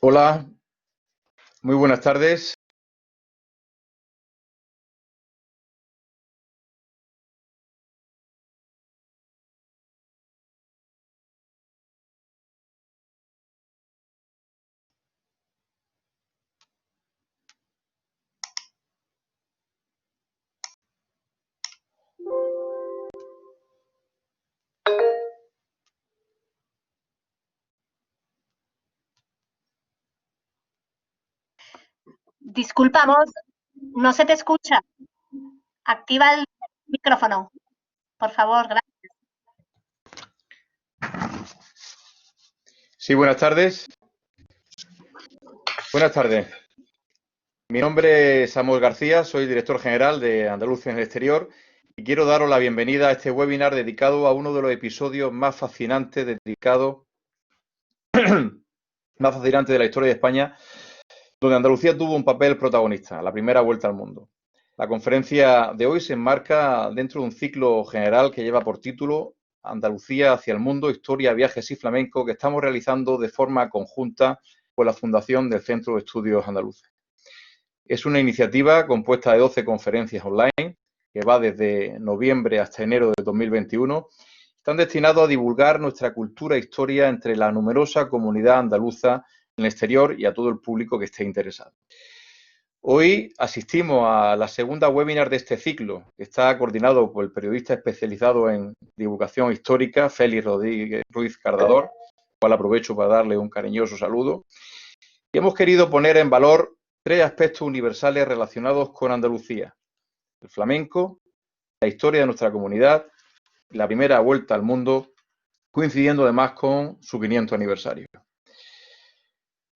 Hola, muy buenas tardes. Disculpamos, no se te escucha. Activa el micrófono, por favor, gracias. Sí, buenas tardes. Buenas tardes. Mi nombre es Samuel García, soy director general de Andalucía en el Exterior y quiero daros la bienvenida a este webinar dedicado a uno de los episodios más fascinantes de la historia de España, donde Andalucía tuvo un papel protagonista, la primera vuelta al mundo. La conferencia de hoy se enmarca dentro de un ciclo general que lleva por título Andalucía hacia el mundo, historia, viajes y flamenco, que estamos realizando de forma conjunta con la Fundación del Centro de Estudios Andaluces. Es una iniciativa compuesta de 12 conferencias online que va desde noviembre hasta enero de 2021. Están destinados a divulgar nuestra cultura e historia entre la numerosa comunidad andaluza en el exterior y a todo el público que esté interesado. Hoy asistimos a la segunda webinar de este ciclo, que está coordinado por el periodista especializado en divulgación histórica, Félix Rodríguez Ruiz Cardador, al cual aprovecho para darle un cariñoso saludo. Y hemos querido poner en valor 3 aspectos universales relacionados con Andalucía: el flamenco, la historia de nuestra comunidad y la primera vuelta al mundo, coincidiendo además con su 500 aniversario.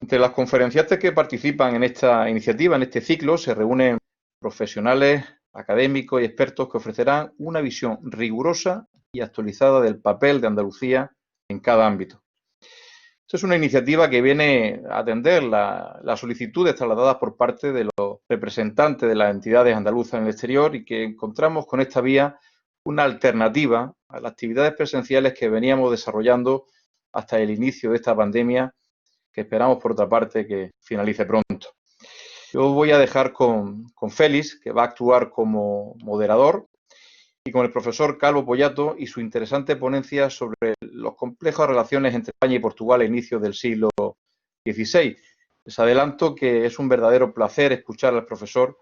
Entre las conferenciantes que participan en esta iniciativa, en este ciclo, se reúnen profesionales, académicos y expertos que ofrecerán una visión rigurosa y actualizada del papel de Andalucía en cada ámbito. Esto es una iniciativa que viene a atender las solicitudes trasladadas por parte de los representantes de las entidades andaluzas en el exterior y que encontramos con esta vía una alternativa a las actividades presenciales que veníamos desarrollando hasta el inicio de esta pandemia, que esperamos, por otra parte, que finalice pronto. Yo voy a dejar con Félix, que va a actuar como moderador, y con el profesor Calvo Pollato y su interesante ponencia sobre las complejas relaciones entre España y Portugal a inicios del siglo XVI. Les adelanto que es un verdadero placer escuchar al profesor,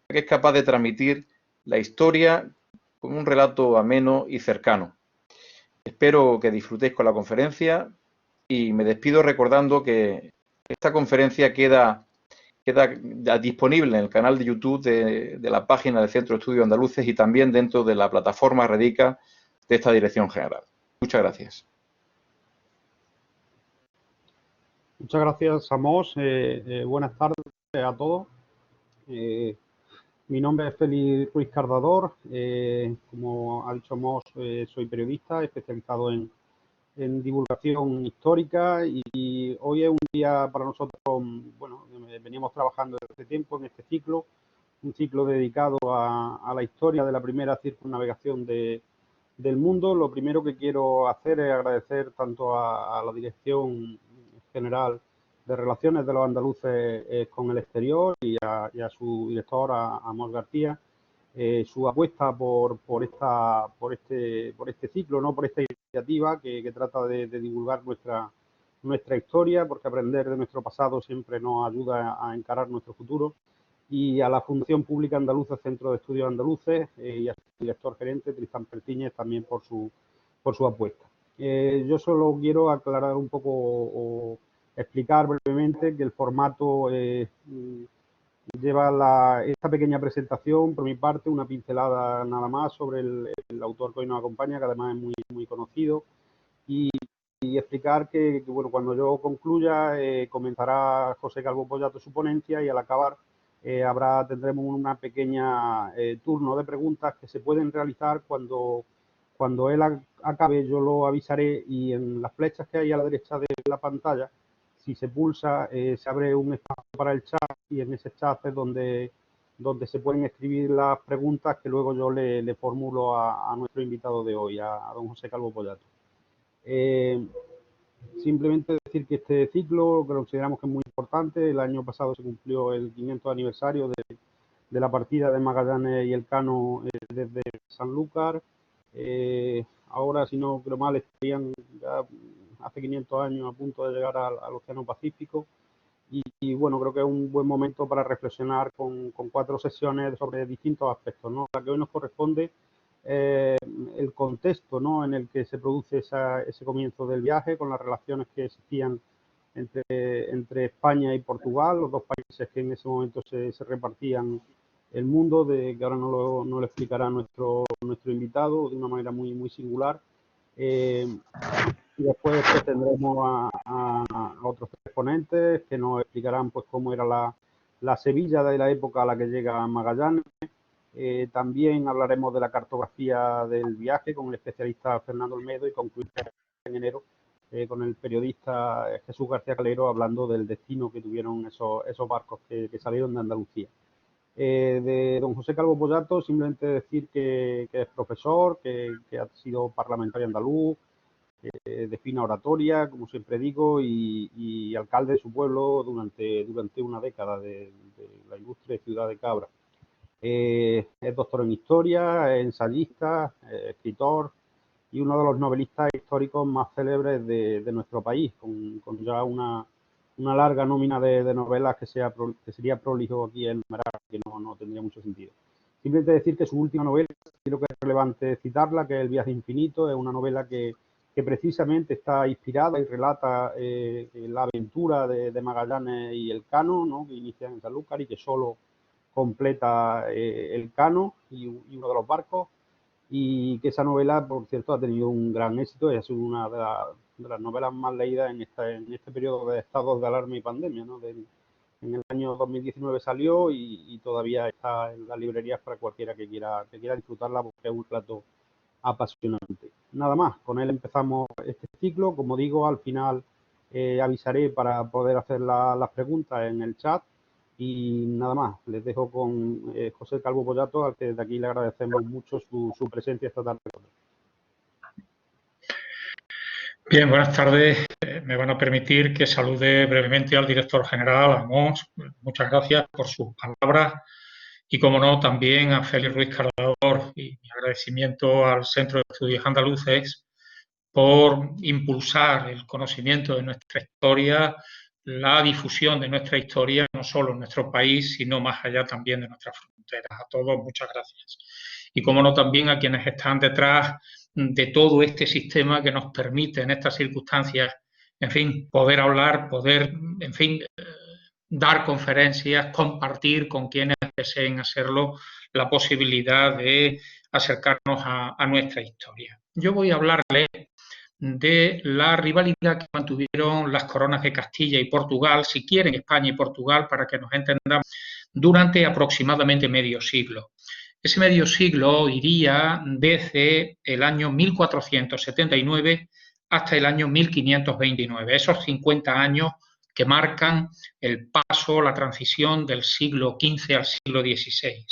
que es capaz de transmitir la historia con un relato ameno y cercano. Espero que disfrutéis con la conferencia y me despido recordando que esta conferencia queda ya disponible en el canal de YouTube de la página del Centro de Estudios Andaluces y también dentro de la plataforma Redica de esta Dirección General. Muchas gracias. Muchas gracias, Amos. Buenas tardes a todos. Mi nombre es Félix Ruiz Cardador. Como ha dicho Amos, soy periodista especializado en divulgación histórica y hoy es un día para nosotros, bueno, veníamos trabajando desde hace tiempo en este ciclo, un ciclo dedicado a la historia de la primera circunnavegación del mundo. Lo primero que quiero hacer es agradecer tanto a la Dirección General de Relaciones de los Andaluces con el Exterior y a su director, a Amos García, su apuesta por este ciclo, ¿no? Por esta iniciativa que trata de divulgar nuestra historia, porque aprender de nuestro pasado siempre nos ayuda a encarar nuestro futuro, y a la Fundación Pública Andaluza Centro de Estudios Andaluces y a su director gerente, Tristán Pertíñez, también por su apuesta. Yo solo quiero aclarar un poco o explicar brevemente que el formato lleva esta pequeña presentación, por mi parte, una pincelada nada más sobre el autor que hoy nos acompaña, que además es muy conocido, y explicar que, bueno, cuando yo concluya, comenzará José Calvo Pollato su ponencia y al acabar tendremos una pequeña turno de preguntas que se pueden realizar cuando él acabe. Yo lo avisaré y en las flechas que hay a la derecha de la pantalla, si se pulsa, se abre un espacio para el chat y en ese chat es donde se pueden escribir las preguntas que luego yo le formulo a nuestro invitado de hoy, a don José Calvo Pollato. Simplemente decir que este ciclo que consideramos que es muy importante. El año pasado se cumplió el 500 aniversario de la partida de Magallanes y Elcano desde Sanlúcar. Ahora, si no creo mal, estarían ya hace 500 años a punto de llegar al Océano Pacífico. Y bueno, creo que es un buen momento para reflexionar con 4 sesiones sobre distintos aspectos, ¿no? La que hoy nos corresponde, el contexto, ¿no?, en el que se produce ese comienzo del viaje, con las relaciones que existían entre España y Portugal, los dos países que en ese momento se repartían el mundo, que ahora nos lo explicará nuestro invitado de una manera muy, muy singular. Y después pues, tendremos a otros 3 ponentes que nos explicarán pues cómo era la Sevilla de la época a la que llega Magallanes. También hablaremos de la cartografía del viaje con el especialista Fernando Olmedo y concluiremos en enero con el periodista Jesús García Calero hablando del destino que tuvieron esos barcos que salieron de Andalucía. De don José Calvo Pollato, simplemente decir que es profesor, que ha sido parlamentario andaluz, de fina oratoria, como siempre digo, y alcalde de su pueblo durante una década de la ilustre ciudad de Cabra. Es doctor en historia, es ensayista, escritor y uno de los novelistas históricos más célebres de nuestro país, con ya una larga nómina de novelas que sería prolijo aquí en enumerar, que no tendría mucho sentido. Simplemente decir que su última novela, creo que es relevante citarla, que es El viaje infinito, es una novela que precisamente está inspirada y relata la aventura de Magallanes y Elcano, ¿no?, que inician en Sanlúcar y que solo completa Elcano y uno de los barcos, y que esa novela, por cierto, ha tenido un gran éxito y ha sido una de las novelas más leídas en este periodo de estados de alarma y pandemia, ¿no? En el año 2019 salió y todavía está en las librerías para cualquiera que quiera disfrutarla, porque es un relato apasionante. Nada más, con él empezamos este ciclo. Como digo, al final avisaré para poder hacer las preguntas en el chat. Y nada más, les dejo con José Calvo Pollato, al que desde aquí le agradecemos mucho su presencia esta tarde. Bien, buenas tardes. Me van a permitir que salude brevemente al director general, a Mons. Muchas gracias por sus palabras. Y, como no, también a Félix Ruiz Cardador, y mi agradecimiento al Centro de Estudios Andaluces por impulsar el conocimiento de nuestra historia, la difusión de nuestra historia, no solo en nuestro país, sino más allá también de nuestras fronteras. A todos, muchas gracias. Y, como no, también a quienes están detrás de todo este sistema que nos permite en estas circunstancias, en fin, poder hablar, poder, en fin, dar conferencias, compartir con quienes deseen hacerlo la posibilidad de acercarnos a nuestra historia. Yo voy a hablarles de la rivalidad que mantuvieron las coronas de Castilla y Portugal, si quieren España y Portugal, para que nos entendamos, durante aproximadamente medio siglo. Ese medio siglo iría desde el año 1479 hasta el año 1529, esos 50 años que marcan el paso, la transición del siglo XV al siglo XVI.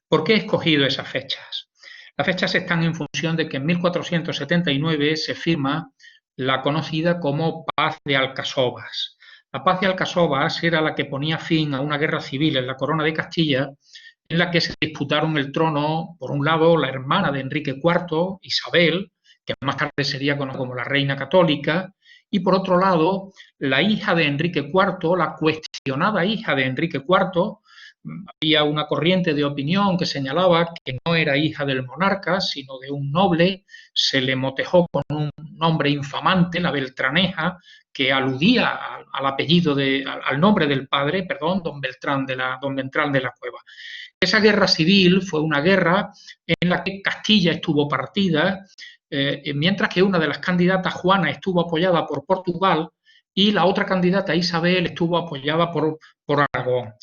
¿Por qué he escogido esas fechas? Las fechas están en función de que en 1479 se firma la conocida como Paz de Alcasovas. La Paz de Alcasovas era la que ponía fin a una guerra civil en la Corona de Castilla, en la que se disputaron el trono, por un lado, la hermana de Enrique IV, Isabel, que más tarde sería conocida como la Reina Católica, y por otro lado, la hija de Enrique IV, la cuestionada hija de Enrique IV. Había una corriente de opinión que señalaba que no era hija del monarca, sino de un noble. Se le motejó con un nombre infamante, la Beltraneja, que aludía al apellido, al nombre del padre, perdón, don Beltrán de la Cueva. Esa guerra civil fue una guerra en la que Castilla estuvo partida, mientras que una de las candidatas, Juana, estuvo apoyada por Portugal y la otra candidata, Isabel, estuvo apoyada por Aragón.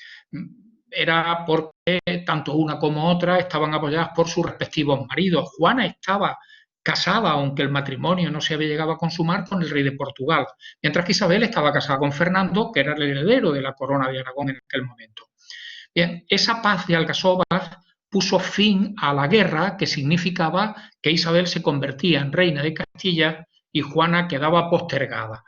Era porque tanto una como otra estaban apoyadas por sus respectivos maridos. Juana estaba casada, aunque el matrimonio no se había llegado a consumar, con el rey de Portugal, mientras que Isabel estaba casada con Fernando, que era el heredero de la corona de Aragón en aquel momento. Bien, esa Paz de Alcasovas puso fin a la guerra, que significaba que Isabel se convertía en reina de Castilla y Juana quedaba postergada,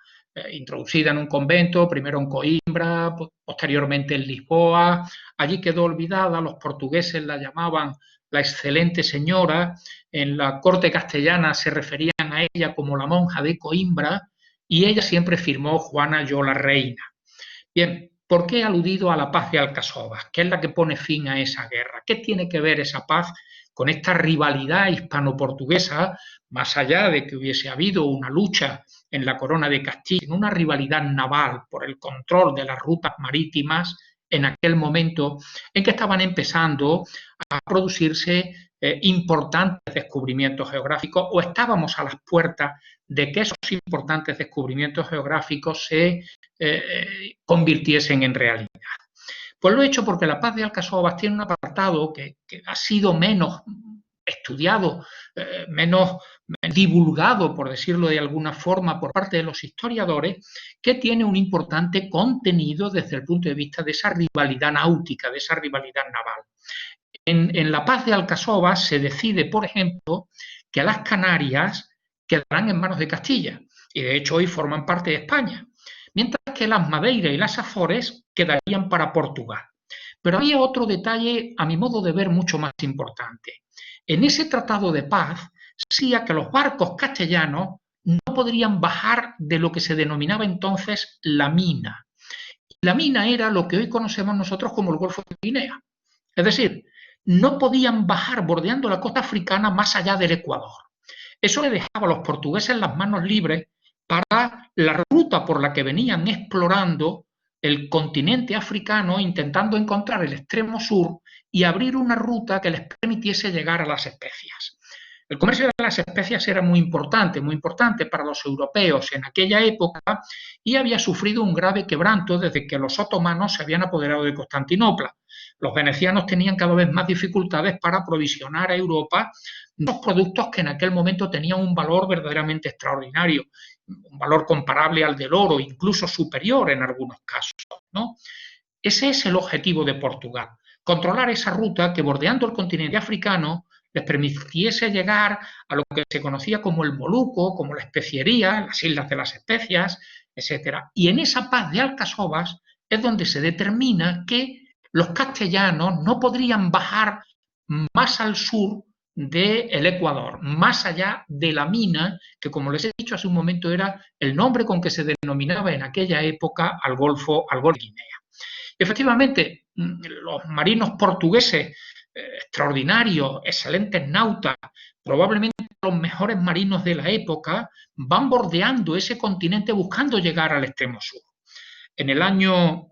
introducida en un convento, primero en Coimbra, posteriormente en Lisboa. Allí quedó olvidada, los portugueses la llamaban la excelente señora, en la corte castellana se referían a ella como la monja de Coimbra, y ella siempre firmó Juana, yo la reina. Bien, ¿por qué he aludido a la paz de Alcasovas? ¿Qué es la que pone fin a esa guerra? ¿Qué tiene que ver esa paz con esta rivalidad hispano-portuguesa, más allá de que hubiese habido una lucha en la corona de Castilla, en una rivalidad naval por el control de las rutas marítimas en aquel momento en que estaban empezando a producirse importantes descubrimientos geográficos, o estábamos a las puertas de que esos importantes descubrimientos geográficos se convirtiesen en realidad? Pues lo he hecho porque la paz de Alcasovas tiene un apartado que ha sido menos estudiado, menos divulgado, por decirlo de alguna forma, por parte de los historiadores, que tiene un importante contenido desde el punto de vista de esa rivalidad náutica, de esa rivalidad naval. En la paz de Alcasovas se decide, por ejemplo, que las Canarias quedarán en manos de Castilla, y de hecho hoy forman parte de España, mientras que las Madeira y las Azores quedarían para Portugal. Pero había otro detalle, a mi modo de ver, mucho más importante. En ese tratado de paz decía que los barcos castellanos no podrían bajar de lo que se denominaba entonces la mina. La mina era lo que hoy conocemos nosotros como el Golfo de Guinea. Es decir, no podían bajar bordeando la costa africana más allá del Ecuador. Eso le dejaba a los portugueses las manos libres para la ruta por la que venían explorando el continente africano, intentando encontrar el extremo sur y abrir una ruta que les permitiese llegar a las especias. El comercio de las especias era muy importante para los europeos en aquella época, y había sufrido un grave quebranto desde que los otomanos se habían apoderado de Constantinopla. Los venecianos tenían cada vez más dificultades para aprovisionar a Europa los productos que en aquel momento tenían un valor verdaderamente extraordinario, un valor comparable al del oro, incluso superior en algunos casos, ¿no? Ese es el objetivo de Portugal, controlar esa ruta que, bordeando el continente africano, les permitiese llegar a lo que se conocía como el Moluco, como la especiería, las Islas de las Especias, etc. Y en esa paz de Alcasovas es donde se determina que los castellanos no podrían bajar más al sur del Ecuador, más allá de la mina, que, como les he dicho hace un momento, era el nombre con que se denominaba en aquella época al Golfo de Guinea. Efectivamente, los marinos portugueses, extraordinarios, excelentes nautas, probablemente los mejores marinos de la época, van bordeando ese continente buscando llegar al extremo sur. En el año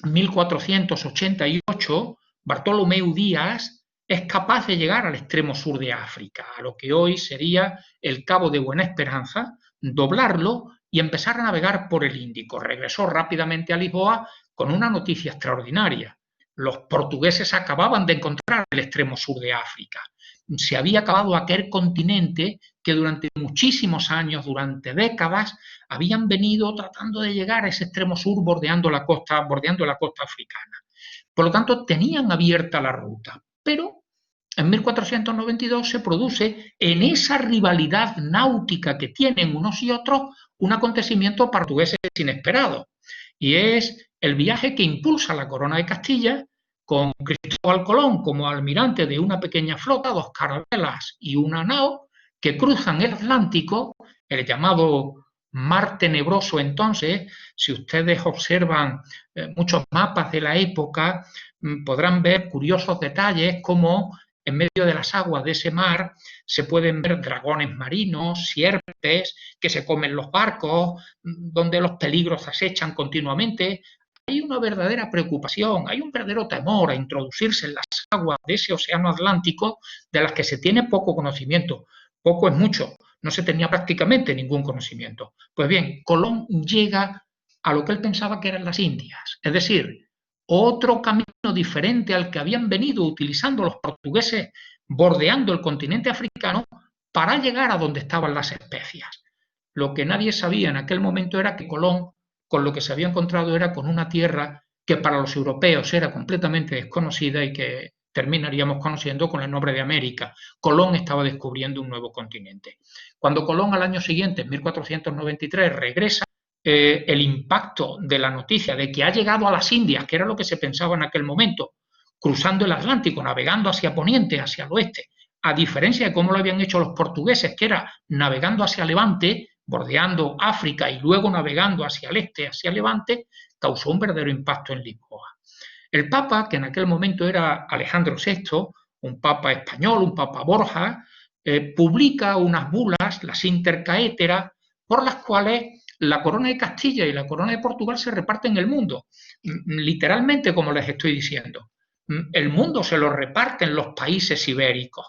1488, Bartolomeu Díaz es capaz de llegar al extremo sur de África, a lo que hoy sería el Cabo de Buena Esperanza, doblarlo y empezar a navegar por el Índico. Regresó rápidamente a Lisboa con una noticia extraordinaria. Los portugueses acababan de encontrar el extremo sur de África. Se había acabado aquel continente que durante muchísimos años, durante décadas, habían venido tratando de llegar a ese extremo sur bordeando la costa africana. Por lo tanto, tenían abierta la ruta. Pero en 1492 se produce, en esa rivalidad náutica que tienen unos y otros, un acontecimiento portugués inesperado. Y es el viaje que impulsa la corona de Castilla, con Cristóbal Colón como almirante de una pequeña flota, 2 carabelas y una nao, que cruzan el Atlántico, el llamado Mar Tenebroso. Entonces, si ustedes observan muchos mapas de la época, podrán ver curiosos detalles como en medio de las aguas de ese mar se pueden ver dragones marinos, sierpes que se comen los barcos, donde los peligros acechan continuamente. Hay una verdadera preocupación, hay un verdadero temor a introducirse en las aguas de ese océano Atlántico, de las que se tiene poco conocimiento. Poco es mucho, no se tenía prácticamente ningún conocimiento. Pues bien, Colón llega a lo que él pensaba que eran las Indias, es decir, otro camino diferente al que habían venido utilizando los portugueses bordeando el continente africano para llegar a donde estaban las especias. Lo que nadie sabía en aquel momento era que Colón, con lo que se había encontrado, era con una tierra que para los europeos era completamente desconocida y que terminaríamos conociendo con el nombre de América. Colón estaba descubriendo un nuevo continente. Cuando Colón al año siguiente, en 1493, regresa, el impacto de la noticia de que ha llegado a las Indias, que era lo que se pensaba en aquel momento, cruzando el Atlántico, navegando hacia Poniente, hacia el oeste, a diferencia de cómo lo habían hecho los portugueses, que era navegando hacia Levante, bordeando África y luego navegando hacia el este, hacia Levante, causó un verdadero impacto en Lisboa. El Papa, que en aquel momento era Alejandro VI, un Papa español, un Papa Borja, publica unas bulas, las Intercaetera, por las cuales la corona de Castilla y la corona de Portugal se reparten el mundo, literalmente como les estoy diciendo. El mundo se lo reparten los países ibéricos.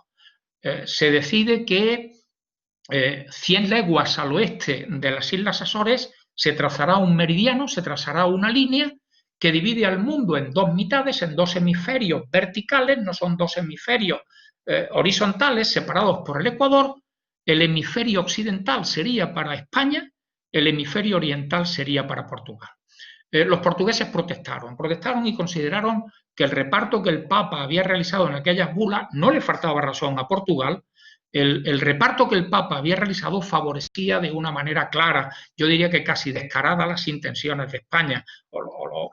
Se decide que 100 leguas al oeste de las Islas Azores se trazará un meridiano, se trazará una línea que divide al mundo en dos mitades, en dos hemisferios verticales, no son dos hemisferios horizontales separados por el Ecuador. El hemisferio occidental sería para España, el hemisferio oriental sería para Portugal. Los portugueses protestaron y consideraron que el reparto que el Papa había realizado en aquellas bulas no le faltaba razón a Portugal. El reparto que el Papa había realizado favorecía de una manera clara, yo diría que casi descarada, las intenciones de España,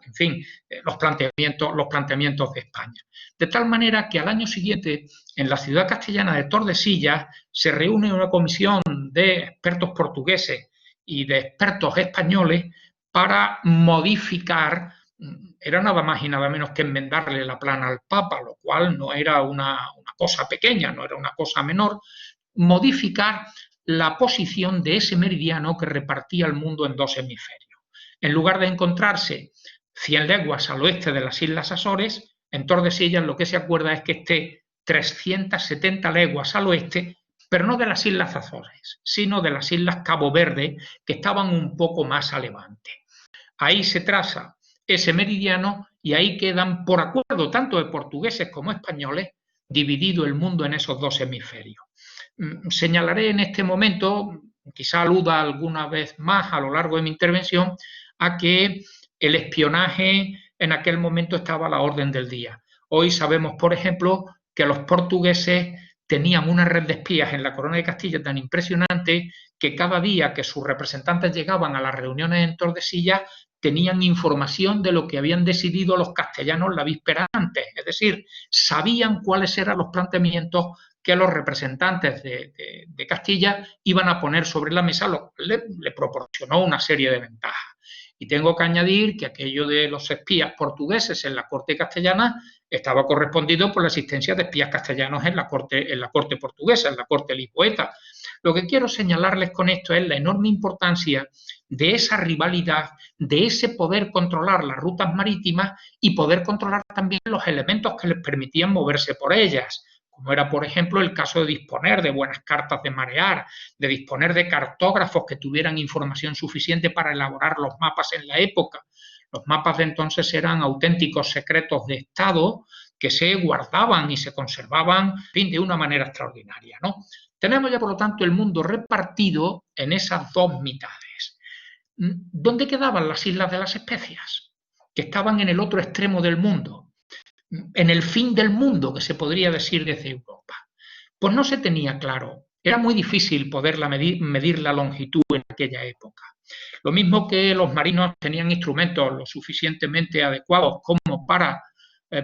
en fin, los planteamientos de España. De tal manera que al año siguiente, en la ciudad castellana de Tordesillas, se reúne una comisión de expertos portugueses y de expertos españoles para modificar, era nada más y nada menos que enmendarle la plana al Papa, lo cual no era una cosa pequeña, no era una cosa menor, modificar la posición de ese meridiano que repartía el mundo en dos hemisferios. En lugar de encontrarse 100 leguas al oeste de las Islas Azores, en Tordesillas lo que se acuerda es que esté 370 leguas al oeste, pero no de las Islas Azores, sino de las Islas Cabo Verde, que estaban un poco más a levante. Ahí se traza ese meridiano y ahí quedan, por acuerdo tanto de portugueses como españoles, dividido el mundo en esos dos hemisferios. Señalaré en este momento, quizá aluda alguna vez más a lo largo de mi intervención, a que el espionaje en aquel momento estaba a la orden del día. Hoy sabemos, por ejemplo, que los portugueses tenían una red de espías en la corona de Castilla tan impresionante que cada día que sus representantes llegaban a las reuniones en Tordesillas tenían información de lo que habían decidido los castellanos la víspera antes, es decir, sabían cuáles eran los planteamientos que los representantes de Castilla iban a poner sobre la mesa, le proporcionó una serie de ventajas. Y tengo que añadir que aquello de los espías portugueses en la corte castellana estaba correspondido por la existencia de espías castellanos en la corte portuguesa, en la corte lisboeta. Lo que quiero señalarles con esto es la enorme importancia de esa rivalidad, de ese poder controlar las rutas marítimas y poder controlar también los elementos que les permitían moverse por ellas, como era, por ejemplo, el caso de disponer de buenas cartas de marear, de disponer de cartógrafos que tuvieran información suficiente para elaborar los mapas en la época. Los mapas de entonces eran auténticos secretos de Estado que se guardaban y se conservaban, en fin, de una manera extraordinaria, ¿no? Tenemos ya, por lo tanto, el mundo repartido en esas dos mitades. ¿Dónde quedaban las Islas de las Especias? Que estaban en el otro extremo del mundo, en el fin del mundo, que se podría decir desde Europa. Pues no se tenía claro. Era muy difícil poder medir la longitud en aquella época. Lo mismo que los marinos tenían instrumentos lo suficientemente adecuados como para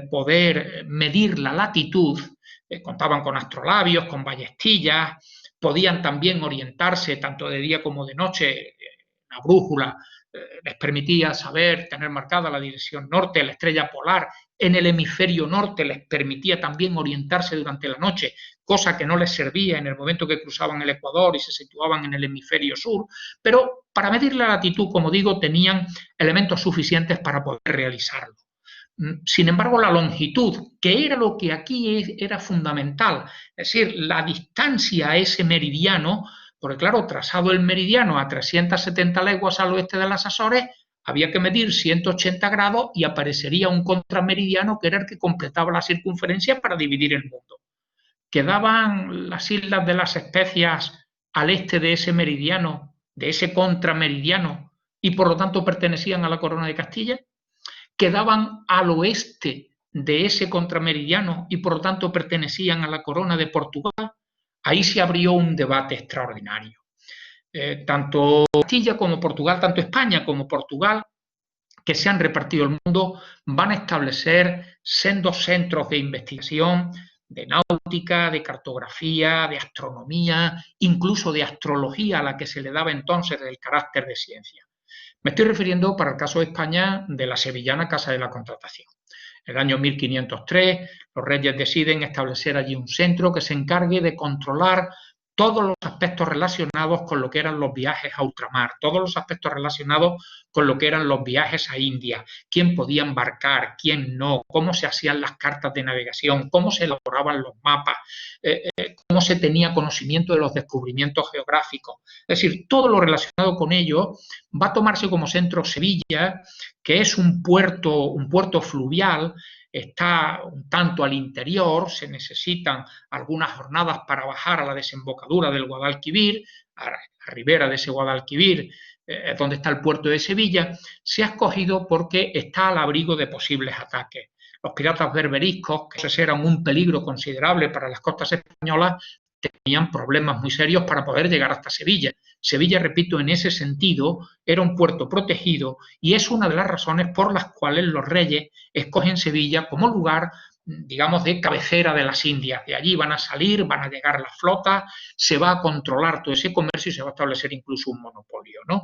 poder medir la latitud, contaban con astrolabios, con ballestillas, podían también orientarse tanto de día como de noche. La brújula les permitía saber, tener marcada la dirección norte, la estrella polar en el hemisferio norte les permitía también orientarse durante la noche, cosa que no les servía en el momento que cruzaban el Ecuador y se situaban en el hemisferio sur, pero para medir la latitud, como digo, tenían elementos suficientes para poder realizarlo. Sin embargo, la longitud, que era lo que aquí era fundamental, es decir, la distancia a ese meridiano, porque claro, trazado el meridiano a 370 leguas al oeste de las Azores, había que medir 180 grados y aparecería un contrameridiano que era el que completaba la circunferencia para dividir el mundo. ¿Quedaban las Islas de las Especias al este de ese meridiano, de ese contrameridiano, y por lo tanto pertenecían a la corona de Castilla? ¿Quedaban al oeste de ese contrameridiano y por lo tanto pertenecían a la corona de Portugal, ahí se abrió un debate extraordinario. Tanto Castilla como Portugal, tanto España como Portugal, que se han repartido el mundo, van a establecer sendos centros de investigación, de náutica, de cartografía, de astronomía, incluso de astrología, a la que se le daba entonces el carácter de ciencia. Me estoy refiriendo, para el caso de España, de la sevillana Casa de la Contratación. En el año 1503, los reyes deciden establecer allí un centro que se encargue de controlar todos los aspectos relacionados con lo que eran los viajes a ultramar, todos los aspectos relacionados con lo que eran los viajes a India, quién podía embarcar, quién no, cómo se hacían las cartas de navegación, cómo se elaboraban los mapas, cómo se tenía conocimiento de los descubrimientos geográficos. Es decir, todo lo relacionado con ello va a tomarse como centro Sevilla, que es un puerto fluvial. Está un tanto al interior, se necesitan algunas jornadas para bajar a la desembocadura del Guadalquivir, a la ribera de ese Guadalquivir, donde está el puerto de Sevilla. Se ha escogido porque está al abrigo de posibles ataques. Los piratas berberiscos, que eran un peligro considerable para las costas españolas, tenían problemas muy serios para poder llegar hasta Sevilla. Sevilla, repito, en ese sentido, era un puerto protegido y es una de las razones por las cuales los reyes escogen Sevilla como lugar, digamos, de cabecera de las Indias. De allí van a salir, van a llegar las flotas, se va a controlar todo ese comercio y se va a establecer incluso un monopolio, ¿no?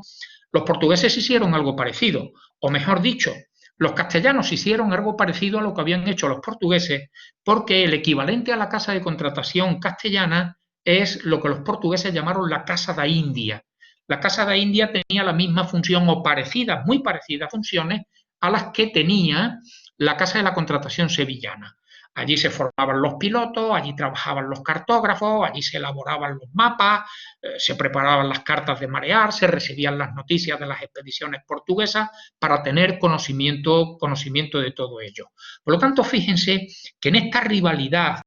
Los portugueses hicieron algo parecido, o mejor dicho, los castellanos hicieron algo parecido a lo que habían hecho los portugueses, porque el equivalente a la casa de contratación castellana es lo que los portugueses llamaron la Casa da India. La Casa da India tenía la misma función o parecidas, muy parecidas funciones a las que tenía la Casa de la Contratación sevillana. Allí se formaban los pilotos, allí trabajaban los cartógrafos, allí se elaboraban los mapas, se preparaban las cartas de marear, se recibían las noticias de las expediciones portuguesas para tener conocimiento de todo ello. Por lo tanto, fíjense que en esta rivalidad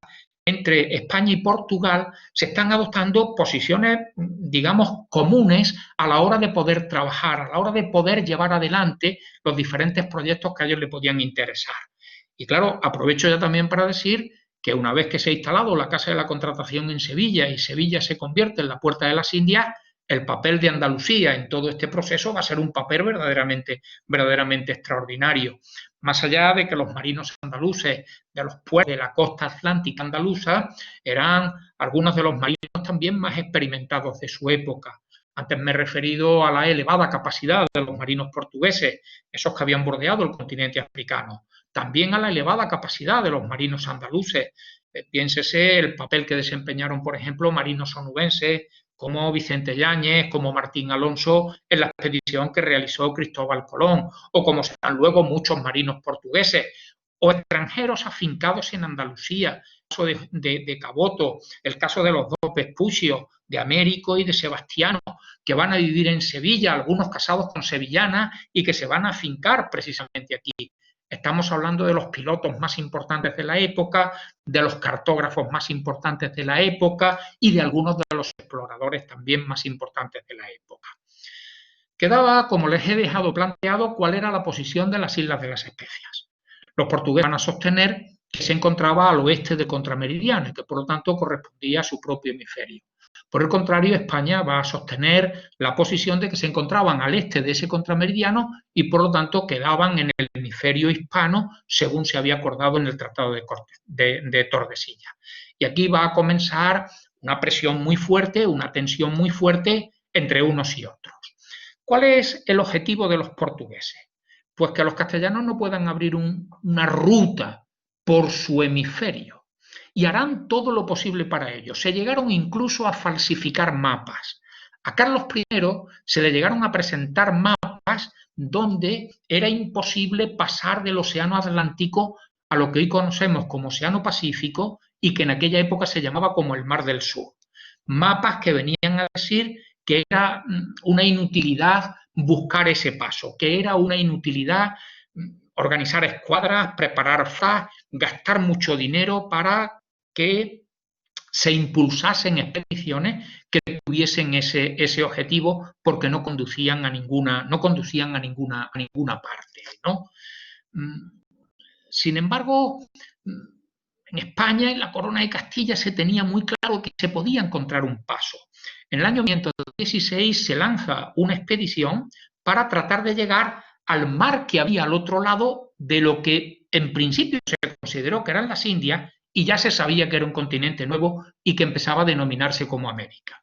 entre España y Portugal se están adoptando posiciones, digamos, comunes a la hora de poder trabajar, a la hora de poder llevar adelante los diferentes proyectos que a ellos les podían interesar. Y claro, aprovecho ya también para decir que una vez que se ha instalado la Casa de la Contratación en Sevilla y Sevilla se convierte en la puerta de las Indias, el papel de Andalucía en todo este proceso va a ser un papel verdaderamente extraordinario. Más allá de que los marinos andaluces de los puertos de la costa atlántica andaluza eran algunos de los marinos también más experimentados de su época. Antes me he referido a la elevada capacidad de los marinos portugueses, esos que habían bordeado el continente africano. También a la elevada capacidad de los marinos andaluces. Piénsese el papel que desempeñaron, por ejemplo, marinos onubenses como Vicente Yáñez, como Martín Alonso en la expedición que realizó Cristóbal Colón, o como serán luego muchos marinos portugueses, o extranjeros afincados en Andalucía, el caso de Caboto, el caso de los dos Vespucios, de Américo y de Sebastiano, que van a vivir en Sevilla, algunos casados con sevillanas y que se van a afincar precisamente aquí. Estamos hablando de los pilotos más importantes de la época, de los cartógrafos más importantes de la época y de algunos de los exploradores también más importantes de la época. Quedaba, como les he dejado planteado, cuál era la posición de las Islas de las Especias. Los portugueses van a sostener que se encontraba al oeste de Contrameridiano y que por lo tanto correspondía a su propio hemisferio. Por el contrario, España va a sostener la posición de que se encontraban al este de ese contrameridiano y por lo tanto quedaban en el hemisferio hispano según se había acordado en el Tratado de Tordesillas. Y aquí va a comenzar una presión muy fuerte, una tensión muy fuerte entre unos y otros. ¿Cuál es el objetivo de los portugueses? Pues que los castellanos no puedan abrir una ruta por su hemisferio. Y harán todo lo posible para ello. Se llegaron incluso a falsificar mapas. A Carlos I se le llegaron a presentar mapas donde era imposible pasar del Océano Atlántico a lo que hoy conocemos como Océano Pacífico y que en aquella época se llamaba como el Mar del Sur. Mapas que venían a decir que era una inutilidad buscar ese paso, que era una inutilidad organizar escuadras, preparar FAS, gastar mucho dinero para que se impulsasen expediciones que tuviesen ese objetivo porque no conducían a ninguna parte, ¿no? Sin embargo, en España, en la Corona de Castilla, se tenía muy claro que se podía encontrar un paso. En el año 1516 se lanza una expedición para tratar de llegar al mar que había al otro lado de lo que en principio se consideró que eran las Indias, y ya se sabía que era un continente nuevo y que empezaba a denominarse como América.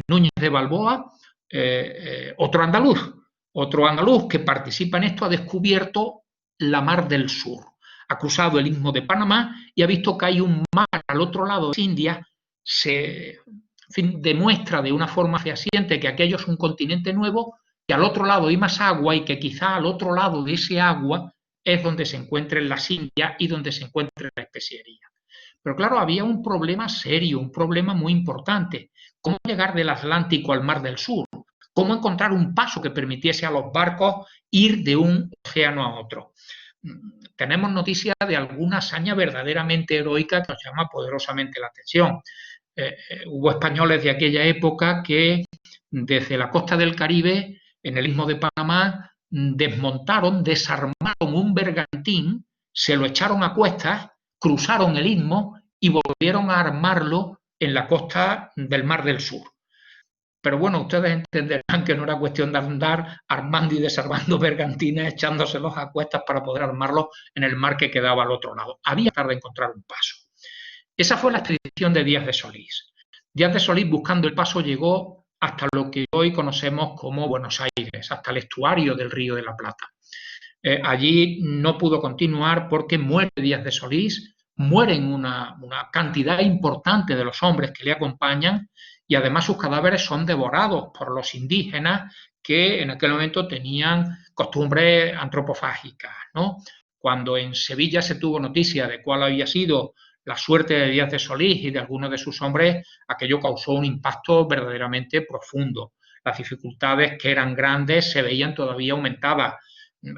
Núñez de Balboa, otro andaluz que participa en esto, ha descubierto la Mar del Sur, ha cruzado el Istmo de Panamá y ha visto que hay un mar al otro lado de las Indias. Demuestra de una forma fehaciente que aquello es un continente nuevo, que al otro lado hay más agua y que quizá al otro lado de ese agua es donde se encuentran las Indias y donde se encuentra la especiería. Pero claro, había un problema serio, un problema muy importante. ¿Cómo llegar del Atlántico al Mar del Sur? ¿Cómo encontrar un paso que permitiese a los barcos ir de un océano a otro? Tenemos noticias de alguna hazaña verdaderamente heroica que nos llama poderosamente la atención. Hubo españoles de aquella época que desde la costa del Caribe, en el Istmo de Panamá, desmontaron, desarmaron un bergantín, se lo echaron a cuestas, cruzaron el istmo y volvieron a armarlo en la costa del Mar del Sur. Pero bueno, ustedes entenderán que no era cuestión de andar armando y desarmando bergantines, echándoselos a cuestas para poder armarlos en el mar que quedaba al otro lado. Había que tratar de encontrar un paso. Esa fue la expedición de Díaz de Solís. Díaz de Solís, buscando el paso, llegó hasta lo que hoy conocemos como Buenos Aires, hasta el estuario del Río de la Plata. Allí no pudo continuar porque muere Díaz de Solís, mueren una cantidad importante de los hombres que le acompañan, y además sus cadáveres son devorados por los indígenas que en aquel momento tenían costumbres antropofágicas, ¿no? Cuando en Sevilla se tuvo noticia de cuál había sido la suerte de Díaz de Solís y de algunos de sus hombres, aquello causó un impacto verdaderamente profundo. Las dificultades, que eran grandes, se veían todavía aumentadas.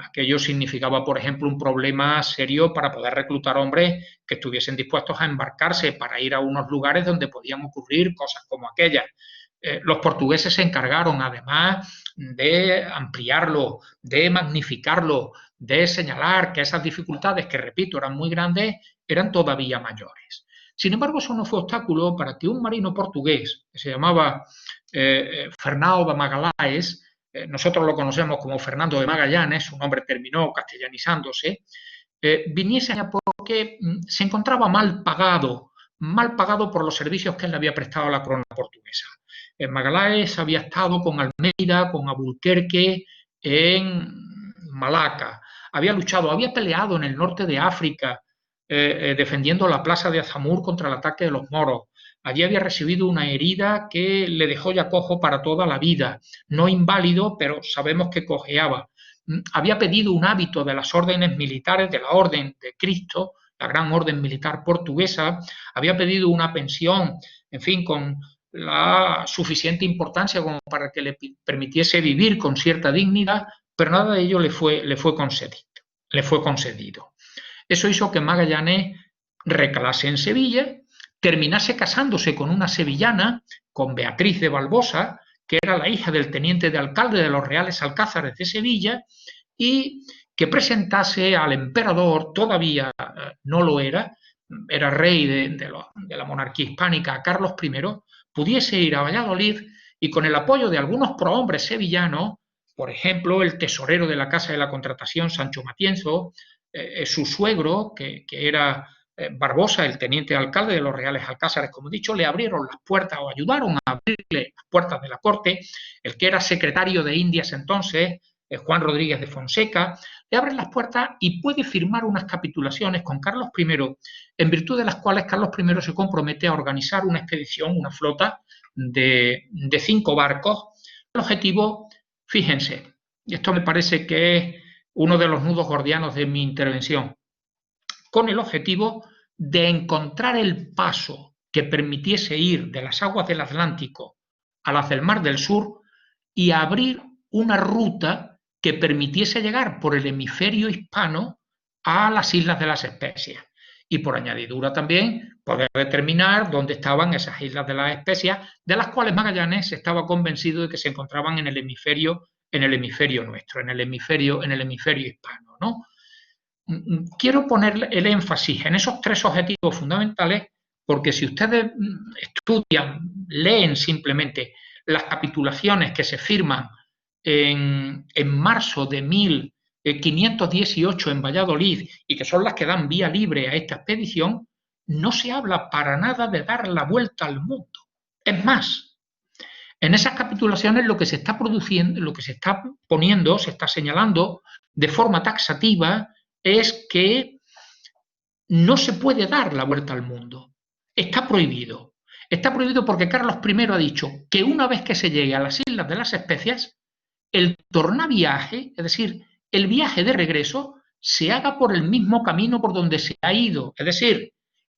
Aquello significaba, por ejemplo, un problema serio para poder reclutar hombres que estuviesen dispuestos a embarcarse para ir a unos lugares donde podían ocurrir cosas como aquellas. Los portugueses se encargaron, además, de ampliarlo, de magnificarlo, de señalar que esas dificultades, que repito, eran muy grandes, eran todavía mayores. Sin embargo, eso no fue obstáculo para que un marino portugués, que se llamaba Fernão de Magalhães, nosotros lo conocemos como Fernando de Magallanes, su nombre terminó castellanizándose, viniese allá porque se encontraba mal pagado por los servicios que él le había prestado a la corona portuguesa. Magalhães había estado con Almeida, con Alburquerque, en Malaca, había luchado, había peleado en el norte de África, defendiendo la plaza de Azamur contra el ataque de los moros. Allí había recibido una herida que le dejó ya cojo para toda la vida, no inválido, pero sabemos que cojeaba. Había pedido un hábito de las órdenes militares, de la Orden de Cristo, la gran orden militar portuguesa, había pedido una pensión, en fin, con la suficiente importancia como para que le permitiese vivir con cierta dignidad, pero nada de ello le fue concedido. Eso hizo que Magallanes recalase en Sevilla, terminase casándose con una sevillana, con Beatriz de Balbosa, que era la hija del teniente de alcalde de los Reales Alcázares de Sevilla, y que presentase al emperador, todavía no lo era rey de la monarquía hispánica, a Carlos I, pudiese ir a Valladolid y con el apoyo de algunos prohombres sevillanos, por ejemplo, el tesorero de la Casa de la Contratación, Sancho Matienzo, su suegro, que era Barbosa, el teniente alcalde de los Reales Alcázares, como he dicho, le abrieron las puertas o ayudaron a abrirle las puertas de la corte. El que era secretario de Indias entonces, Juan Rodríguez de Fonseca, le abren las puertas y puede firmar unas capitulaciones con Carlos I, en virtud de las cuales Carlos I se compromete a organizar una expedición, una flota de 5 barcos. El objetivo, fíjense, y esto me parece que es uno de los nudos gordianos de mi intervención, con el objetivo de encontrar el paso que permitiese ir de las aguas del Atlántico a las del Mar del Sur y abrir una ruta que permitiese llegar por el hemisferio hispano a las Islas de las Especias. Y por añadidura también poder determinar dónde estaban esas Islas de las Especias, de las cuales Magallanes estaba convencido de que se encontraban en el hemisferio nuestro, en el hemisferio hispano, ¿no? quiero poner el énfasis en esos 3 objetivos fundamentales porque si ustedes estudian, leen simplemente las capitulaciones que se firman en marzo de 1518 en Valladolid y que son las que dan vía libre a esta expedición, no se habla para nada de dar la vuelta al mundo. Es más, en esas capitulaciones lo que se está produciendo, lo que se está poniendo, se está señalando de forma taxativa es que no se puede dar la vuelta al mundo. Está prohibido. Está prohibido porque Carlos I ha dicho que una vez que se llegue a las Islas de las Especias, el tornaviaje, es decir, el viaje de regreso, se haga por el mismo camino por donde se ha ido. Es decir,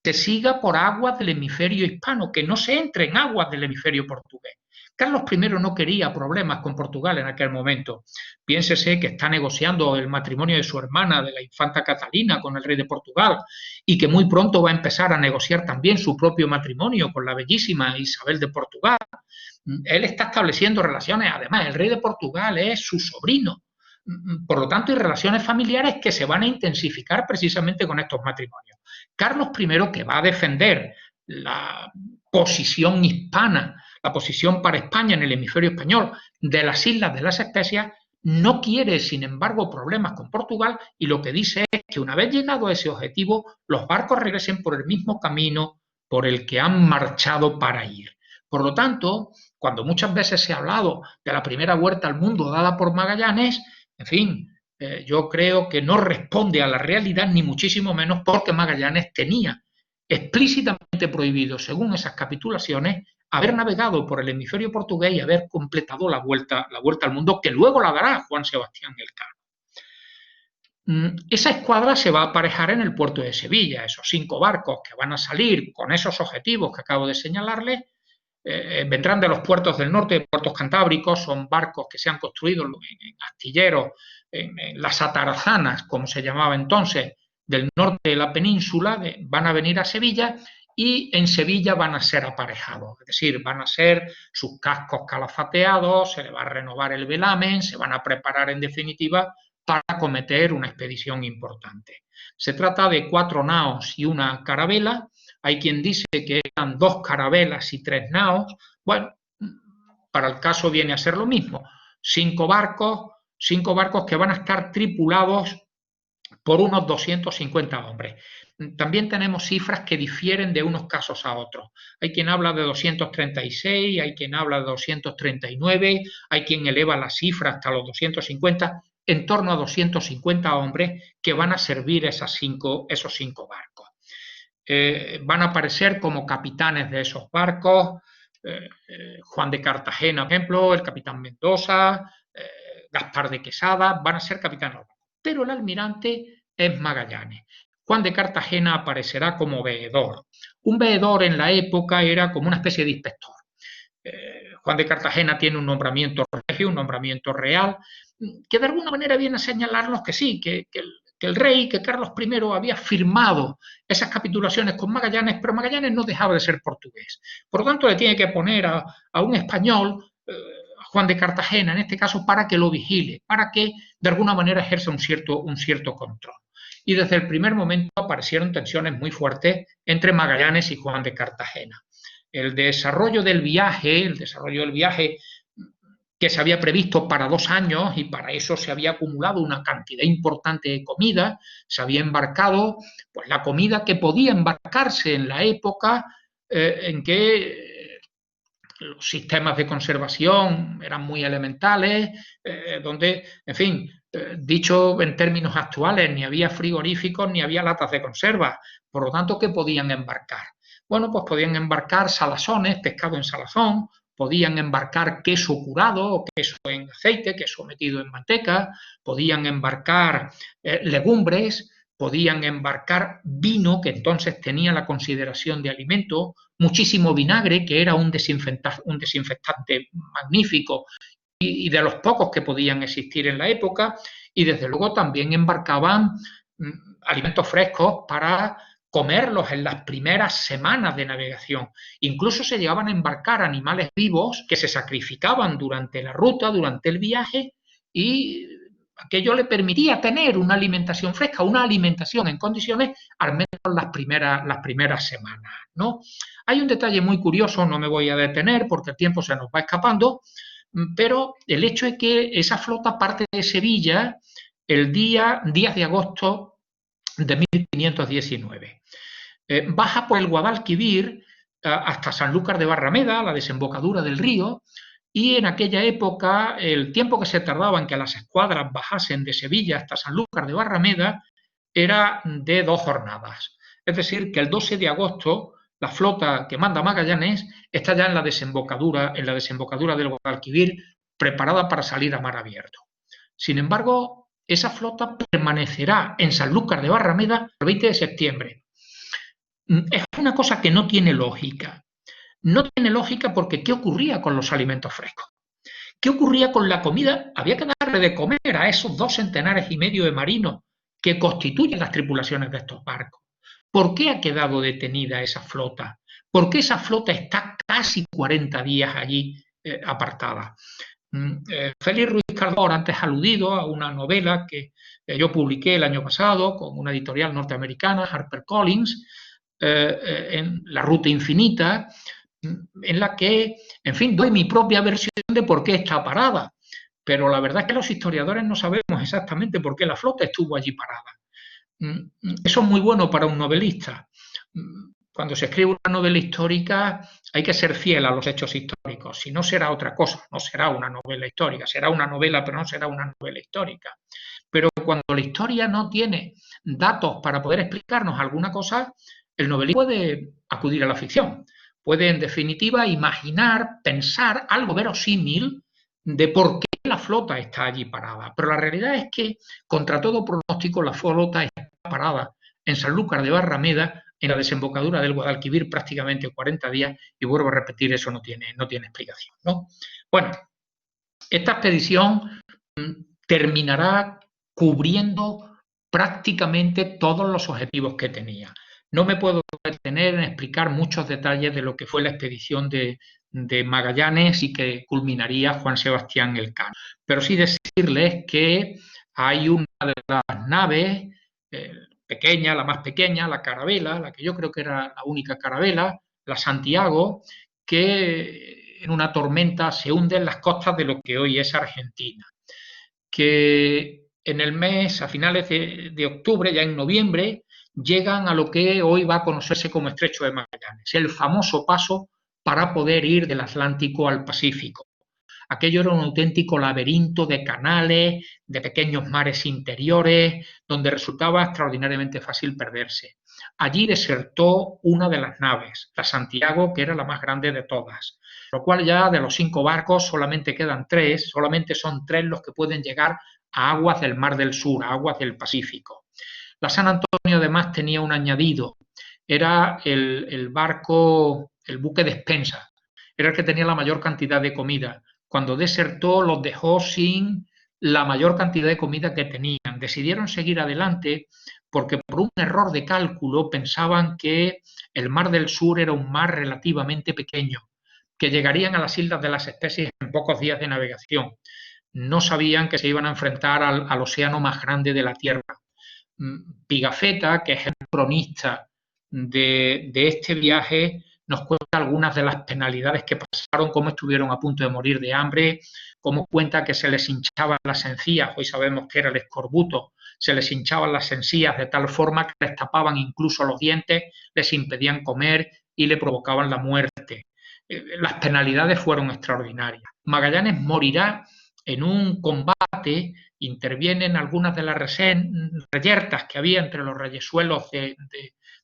se siga por aguas del hemisferio hispano, que no se entre en aguas del hemisferio portugués. Carlos I no quería problemas con Portugal en aquel momento. Piénsese que está negociando el matrimonio de su hermana, de la infanta Catalina, con el rey de Portugal, y que muy pronto va a empezar a negociar también su propio matrimonio con la bellísima Isabel de Portugal. Él está estableciendo relaciones, además, el rey de Portugal es su sobrino. Por lo tanto, hay relaciones familiares que se van a intensificar precisamente con estos matrimonios. Carlos I, que va a defender la posición hispana, la posición para España en el hemisferio español de las Islas de las Especias, no quiere, sin embargo, problemas con Portugal y lo que dice es que una vez llegado a ese objetivo, los barcos regresen por el mismo camino por el que han marchado para ir. Por lo tanto, cuando muchas veces se ha hablado de la primera vuelta al mundo dada por Magallanes, en fin, yo creo que no responde a la realidad, ni muchísimo menos porque Magallanes tenía explícitamente prohibido, según esas capitulaciones, haber navegado por el hemisferio portugués y haber completado la vuelta al mundo, que luego la dará Juan Sebastián Elcano. Esa escuadra se va a aparejar en el puerto de Sevilla, esos 5 barcos que van a salir con esos objetivos que acabo de señalarles, vendrán de los puertos del norte, puertos cantábricos, son barcos que se han construido en astilleros, en las atarazanas, como se llamaba entonces, del norte de la península, van a venir a Sevilla y en Sevilla van a ser aparejados, es decir, van a ser sus cascos calafateados, se le va a renovar el velamen, se van a preparar en definitiva para acometer una expedición importante. Se trata de 4 naos y una carabela. Hay quien dice que eran 2 carabelas y 3 naos. Bueno, para el caso viene a ser lo mismo. 5 barcos que van a estar tripulados por unos 250 hombres. También tenemos cifras que difieren de unos casos a otros. Hay quien habla de 236, hay quien habla de 239, hay quien eleva la cifra hasta los 250, en torno a 250 hombres que van a servir esos 5 barcos. Van a aparecer como capitanes de esos barcos, Juan de Cartagena, por ejemplo, el capitán Mendoza, Gaspar de Quesada, van a ser capitanes. Pero el almirante es Magallanes. Juan de Cartagena aparecerá como veedor. Un veedor en la época era como una especie de inspector. Juan de Cartagena tiene un nombramiento regio, un nombramiento real, que de alguna manera viene a señalarnos que sí, que el rey, que Carlos I había firmado esas capitulaciones con Magallanes, pero Magallanes no dejaba de ser portugués. Por lo tanto, le tiene que poner a un español, a Juan de Cartagena en este caso, para que lo vigile, para que de alguna manera ejerza un cierto control. Y desde el primer momento aparecieron tensiones muy fuertes entre Magallanes y Juan de Cartagena. El desarrollo del viaje que se había previsto para 2 años y para eso se había acumulado una cantidad importante de comida, se había embarcado pues, la comida que podía embarcarse en la época en que los sistemas de conservación eran muy elementales, donde, en fin, dicho en términos actuales, ni había frigoríficos ni había latas de conserva, por lo tanto, ¿qué podían embarcar? Bueno, pues podían embarcar salazones, pescado en salazón, podían embarcar queso curado, queso en aceite, queso metido en manteca, podían embarcar legumbres, podían embarcar vino, que entonces tenía la consideración de alimento, muchísimo vinagre, que era un desinfectante magnífico y de los pocos que podían existir en la época, y desde luego también embarcaban alimentos frescos para comerlos en las primeras semanas de navegación. Incluso se llegaban a embarcar animales vivos que se sacrificaban durante la ruta, durante el viaje, y Aquello le permitía tener una alimentación fresca, una alimentación en condiciones, al menos las primeras semanas, ¿no? Hay un detalle muy curioso, no me voy a detener porque el tiempo se nos va escapando, pero el hecho es que esa flota parte de Sevilla el día 10 de agosto de 1519. Baja por el Guadalquivir hasta Sanlúcar de Barrameda, la desembocadura del río, y en aquella época el tiempo que se tardaba en que las escuadras bajasen de Sevilla hasta Sanlúcar de Barrameda era de 2 jornadas. Es decir, que el 12 de agosto la flota que manda Magallanes está ya en la desembocadura del Guadalquivir, preparada para salir a mar abierto. Sin embargo, esa flota permanecerá en Sanlúcar de Barrameda el 20 de septiembre. Es una cosa que no tiene lógica. No tiene lógica porque ¿qué ocurría con los alimentos frescos? ¿Qué ocurría con la comida? Había que darle de comer a esos 2,5 centenares de marinos que constituyen las tripulaciones de estos barcos. ¿Por qué ha quedado detenida esa flota? ¿Por qué esa flota está casi 40 días allí apartada? Félix Ruiz Cardó, antes aludido a una novela que yo publiqué el año pasado con una editorial norteamericana, HarperCollins, en La Ruta Infinita, en la que, en fin, doy mi propia versión de por qué está parada. Pero la verdad es que los historiadores no sabemos exactamente por qué la flota estuvo allí parada. Eso es muy bueno para un novelista. Cuando se escribe una novela histórica hay que ser fiel a los hechos históricos, si no será otra cosa, no será una novela histórica, será una novela pero no será una novela histórica. Pero cuando la historia no tiene datos para poder explicarnos alguna cosa, el novelista puede acudir a la ficción, puede en definitiva imaginar, pensar algo verosímil de por qué la flota está allí parada. Pero la realidad es que, contra todo pronóstico, la flota está parada en Sanlúcar de Barrameda, en la desembocadura del Guadalquivir, prácticamente 40 días, y vuelvo a repetir, eso no tiene explicación, ¿no? Bueno, esta expedición terminará cubriendo prácticamente todos los objetivos que tenía. No me puedo detener en explicar muchos detalles de lo que fue la expedición de Magallanes y que culminaría Juan Sebastián Elcano. Pero sí decirles que hay una de las naves pequeña, la más pequeña, la Carabela, la que yo creo que era la única Carabela, la Santiago, que en una tormenta se hunde en las costas de lo que hoy es Argentina. Que en el mes, a finales de octubre, ya en noviembre, llegan a lo que hoy va a conocerse como Estrecho de Magallanes, el famoso paso para poder ir del Atlántico al Pacífico. Aquello era un auténtico laberinto de canales, de pequeños mares interiores, donde resultaba extraordinariamente fácil perderse. Allí desertó una de las naves, la Santiago, que era la más grande de todas, lo cual ya de los 5 barcos solamente quedan 3, solamente son 3 los que pueden llegar a aguas del Mar del Sur, a aguas del Pacífico. La San Antonio además tenía un añadido, era el buque despensa, era el que tenía la mayor cantidad de comida. Cuando desertó los dejó sin la mayor cantidad de comida que tenían. Decidieron seguir adelante porque por un error de cálculo pensaban que el Mar del Sur era un mar relativamente pequeño, que llegarían a las Islas de las Especies en pocos días de navegación. No sabían que se iban a enfrentar al océano más grande de la Tierra. Pigafetta, que es el cronista de este viaje, nos cuenta algunas de las penalidades que pasaron, cómo estuvieron a punto de morir de hambre, cómo cuenta que se les hinchaban las encías, hoy sabemos que era el escorbuto, se les hinchaban las encías de tal forma que les tapaban incluso los dientes, les impedían comer y le provocaban la muerte. Las penalidades fueron extraordinarias. Magallanes morirá en un combate, intervienen algunas de las reyertas que había entre los reyesuelos de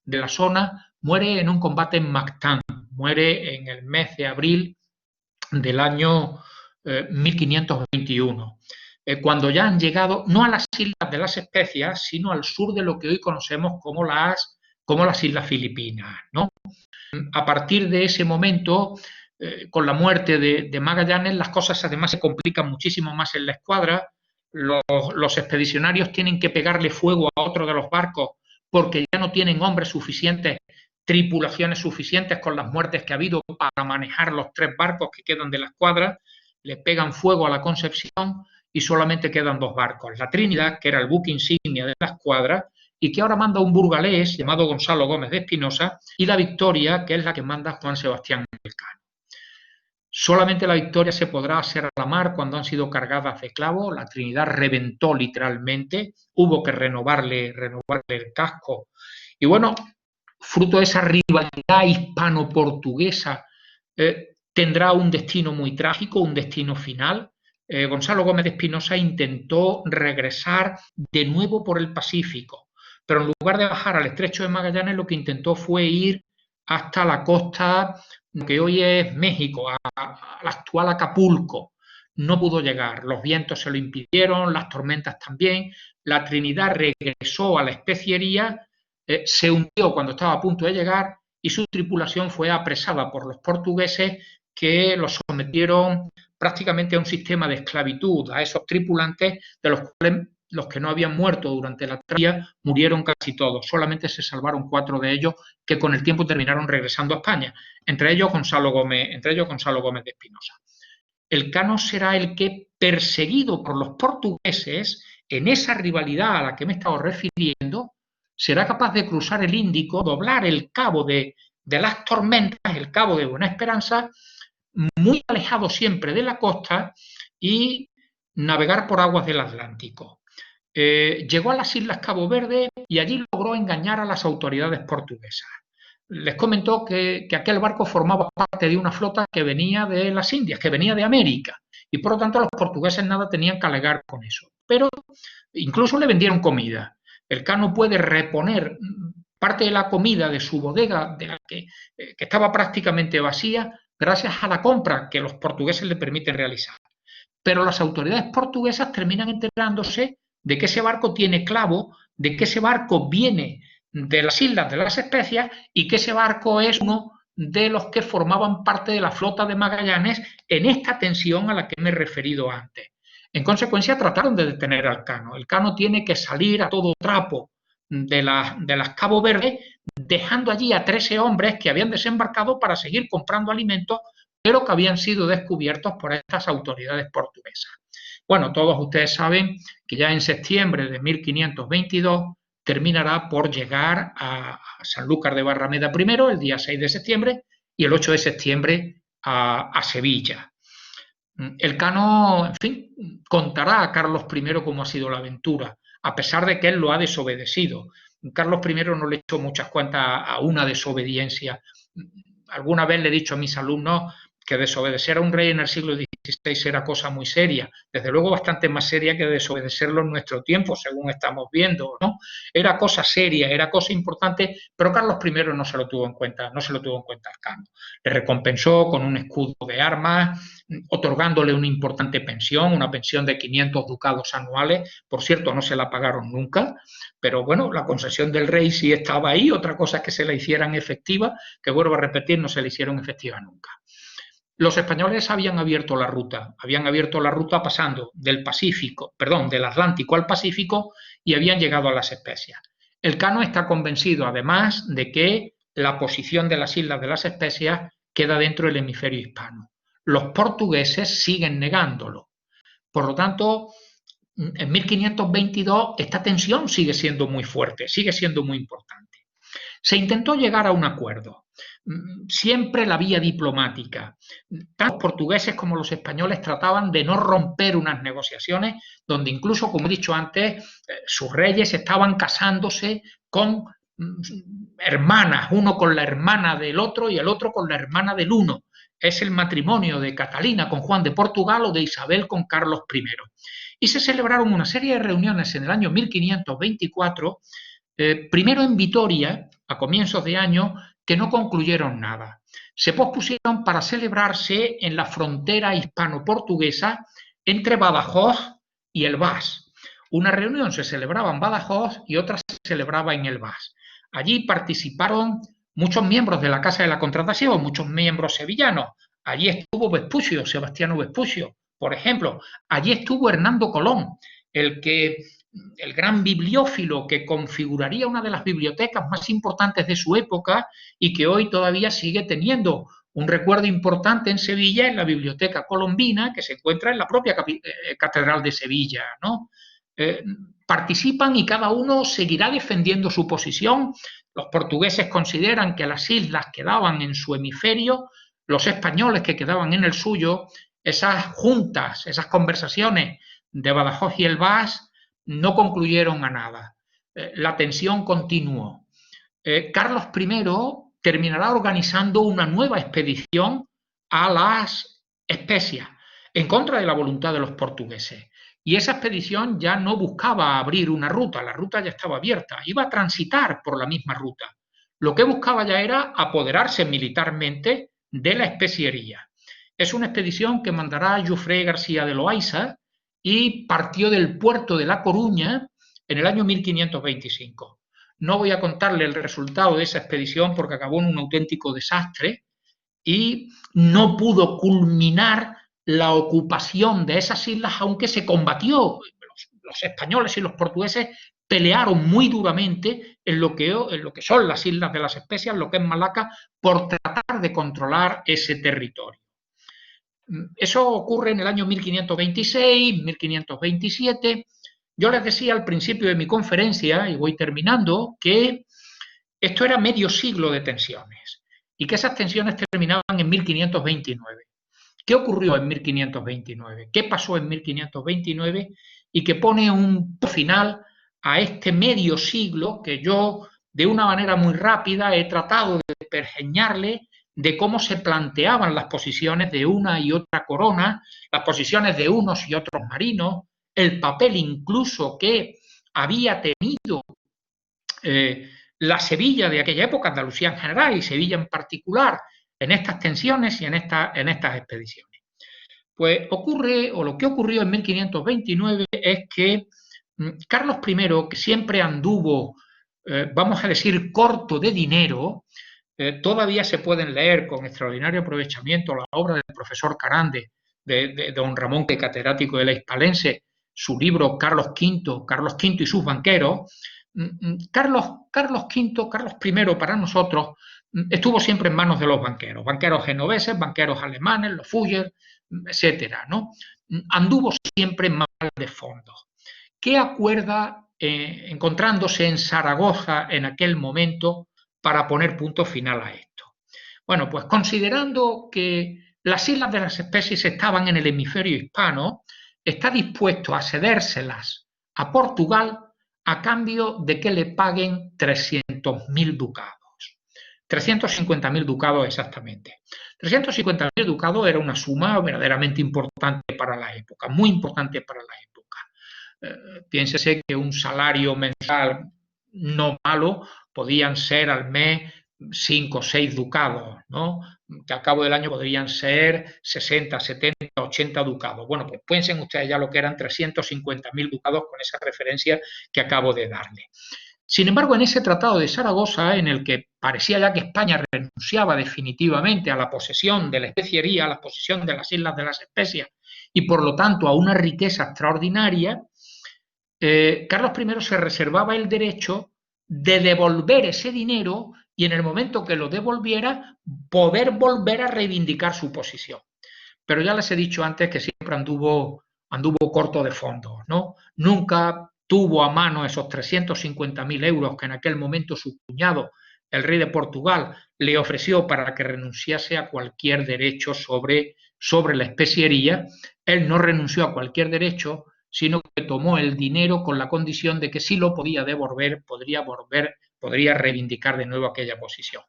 la zona, muere en un combate en Mactán, muere en el mes de abril del año 1521, cuando ya han llegado no a las Islas de las Especias, sino al sur de lo que hoy conocemos como las Islas Filipinas, ¿no? A partir de ese momento, con la muerte de Magallanes, las cosas además se complican muchísimo más en la escuadra. Los expedicionarios tienen que pegarle fuego a otro de los barcos porque ya no tienen hombres suficientes, tripulaciones suficientes con las muertes que ha habido para manejar los 3 barcos que quedan de la escuadra. Le pegan fuego a la Concepción y solamente quedan 2 barcos. La Trinidad, que era el buque insignia de la escuadra y que ahora manda un burgalés llamado Gonzalo Gómez de Espinosa, y la Victoria, que es la que manda Juan Sebastián Elcano. Solamente la Victoria se podrá hacer a la mar cuando han sido cargadas de clavo. La Trinidad reventó literalmente, hubo que renovarle el casco. Y bueno, fruto de esa rivalidad hispano-portuguesa, tendrá un destino muy trágico, un destino final. Gonzalo Gómez de Espinosa intentó regresar de nuevo por el Pacífico, pero en lugar de bajar al estrecho de Magallanes, lo que intentó fue ir hasta la costa que hoy es México, al actual Acapulco. No pudo llegar, los vientos se lo impidieron, las tormentas también. La Trinidad regresó a la especiería, se hundió cuando estaba a punto de llegar y su tripulación fue apresada por los portugueses, que los sometieron prácticamente a un sistema de esclavitud. A esos tripulantes, de los cuales los que no habían muerto durante la travesía murieron casi todos. Solamente se salvaron 4 de ellos, que con el tiempo terminaron regresando a España, entre ellos Gonzalo Gómez de Espinosa. Elcano será el que, perseguido por los portugueses en esa rivalidad a la que me he estado refiriendo, será capaz de cruzar el Índico, doblar el cabo de las Tormentas, el cabo de Buena Esperanza, muy alejado siempre de la costa, y navegar por aguas del Atlántico. Llegó a las Islas Cabo Verde y allí logró engañar a las autoridades portuguesas. Les comentó que aquel barco formaba parte de una flota que venía de las Indias, que venía de América, y por lo tanto los portugueses nada tenían que alegar con eso. Pero incluso le vendieron comida. Elcano puede reponer parte de la comida de su bodega, de la que estaba prácticamente vacía, gracias a la compra que los portugueses le permiten realizar. Pero las autoridades portuguesas terminan enterándose de que ese barco tiene clavo, de que ese barco viene de las Islas de las Especias y que ese barco es uno de los que formaban parte de la flota de Magallanes en esta tensión a la que me he referido antes. En consecuencia, trataron de detener a Elcano. Elcano tiene que salir a todo trapo de las Cabo Verde, dejando allí a 13 hombres que habían desembarcado para seguir comprando alimentos, pero que habían sido descubiertos por estas autoridades portuguesas. Bueno, todos ustedes saben que ya en septiembre de 1522 terminará por llegar a Sanlúcar de Barrameda primero, el día 6 de septiembre, y el 8 de septiembre a Sevilla. Elcano, en fin, contará a Carlos I cómo ha sido la aventura, a pesar de que él lo ha desobedecido. Carlos I no le echó muchas cuentas a una desobediencia. Alguna vez le he dicho a mis alumnos que desobedecer a un rey en el siglo XVI era cosa muy seria, desde luego bastante más seria que desobedecerlo en nuestro tiempo, según estamos viendo, ¿no? Era cosa seria, era cosa importante, pero Carlos I no se lo tuvo en cuenta, Elcano. Le recompensó con un escudo de armas, otorgándole una importante pensión, una pensión de 500 ducados anuales, por cierto, no se la pagaron nunca, pero bueno, la concesión del rey sí estaba ahí, otra cosa es que se la hicieran efectiva, que vuelvo a repetir, no se la hicieron efectiva nunca. Los españoles habían abierto la ruta pasando del Atlántico al Pacífico y habían llegado a las Especias. Elcano está convencido, además, de que la posición de las Islas de las Especias queda dentro del hemisferio hispano. Los portugueses siguen negándolo. Por lo tanto, en 1522 esta tensión sigue siendo muy fuerte, sigue siendo muy importante. Se intentó llegar a un acuerdo. Siempre la vía diplomática. Tanto los portugueses como los españoles trataban de no romper unas negociaciones donde incluso, como he dicho antes, sus reyes estaban casándose con hermanas, uno con la hermana del otro y el otro con la hermana del uno. Es el matrimonio de Catalina con Juan de Portugal o de Isabel con Carlos I. Y se celebraron una serie de reuniones en el año 1524, primero en Vitoria, a comienzos de año, que no concluyeron nada. Se pospusieron para celebrarse en la frontera hispano-portuguesa entre Badajoz y Elvás. Una reunión se celebraba en Badajoz y otra se celebraba en Elvás. Allí participaron muchos miembros de la Casa de la Contratación, muchos miembros sevillanos. Allí estuvo Vespucio, Sebastiano Vespucio, por ejemplo. Allí estuvo Hernando Colón, el gran bibliófilo que configuraría una de las bibliotecas más importantes de su época y que hoy todavía sigue teniendo Un recuerdo importante en Sevilla es la Biblioteca Colombina, que se encuentra en la propia Catedral de Sevilla, ¿no? Participan y cada uno seguirá defendiendo su posición. Los portugueses consideran que las islas quedaban en su hemisferio, los españoles que quedaban en el suyo. Esas juntas, esas conversaciones de Badajoz y Elvas no concluyeron a nada. La tensión continuó. Carlos I terminará organizando una nueva expedición a las Especias, en contra de la voluntad de los portugueses. Y esa expedición ya no buscaba abrir una ruta, la ruta ya estaba abierta, iba a transitar por la misma ruta. Lo que buscaba ya era apoderarse militarmente de la especiería. Es una expedición que mandará Jofré García de Loaysa y partió del puerto de La Coruña en el año 1525. No voy a contarle el resultado de esa expedición porque acabó en un auténtico desastre y no pudo culminar la ocupación de esas islas, aunque se combatió. Los españoles y los portugueses pelearon muy duramente en lo que son las Islas de las Especias, lo que es Malaca, por tratar de controlar ese territorio. Eso ocurre en el año 1526, 1527. Yo les decía al principio de mi conferencia, y voy terminando, que esto era medio siglo de tensiones y que esas tensiones terminaban en 1529. ¿Qué ocurrió en 1529? ¿Qué pasó en 1529? Y que pone un final a este medio siglo que yo, de una manera muy rápida, he tratado de pergeñarle de cómo se planteaban las posiciones de una y otra corona, las posiciones de unos y otros marinos, el papel incluso que había tenido la Sevilla de aquella época, Andalucía en general y Sevilla en particular, en estas tensiones y en estas expediciones. Pues ocurre, o lo que ocurrió en 1529 es que Carlos I, que siempre anduvo, vamos a decir, corto de dinero, todavía se pueden leer con extraordinario aprovechamiento la obra del profesor Carande, de don Ramón, que catedrático de la Hispalense, su libro Carlos V y sus banqueros. Carlos I para nosotros estuvo siempre en manos de los banqueros genoveses, banqueros alemanes, los Fugger, etcétera, ¿no? Anduvo siempre mal de fondos. ¿Qué acuerda encontrándose en Zaragoza en aquel momento para poner punto final a esto? Bueno, pues considerando que las Islas de las Especias estaban en el hemisferio hispano, está dispuesto a cedérselas a Portugal a cambio de que le paguen 300.000 ducados. 350.000 ducados exactamente. 350.000 ducados era una suma verdaderamente importante para la época, muy importante para la época. Piénsese que un salario mensual no malo podían ser al mes 5 o 6 ducados, ¿no? Que al cabo del año podrían ser 60, 70, 80 ducados. Bueno, pues piensen ustedes ya lo que eran 350.000 ducados con esa referencia que acabo de darle. Sin embargo, en ese tratado de Zaragoza, en el que parecía ya que España renunciaba definitivamente a la posesión de la especiería, a la posesión de las Islas de las Especias y por lo tanto a una riqueza extraordinaria, Carlos I se reservaba el derecho de devolver ese dinero y en el momento que lo devolviera poder volver a reivindicar su posición. Pero ya les he dicho antes que siempre anduvo corto de fondos, ¿no? Nunca tuvo a mano esos 350.000 euros que en aquel momento su cuñado, el rey de Portugal, le ofreció para que renunciase a cualquier derecho sobre la especiería. Él no renunció a cualquier derecho, sino que tomó el dinero con la condición de que si lo podía devolver, podría reivindicar de nuevo aquella posición.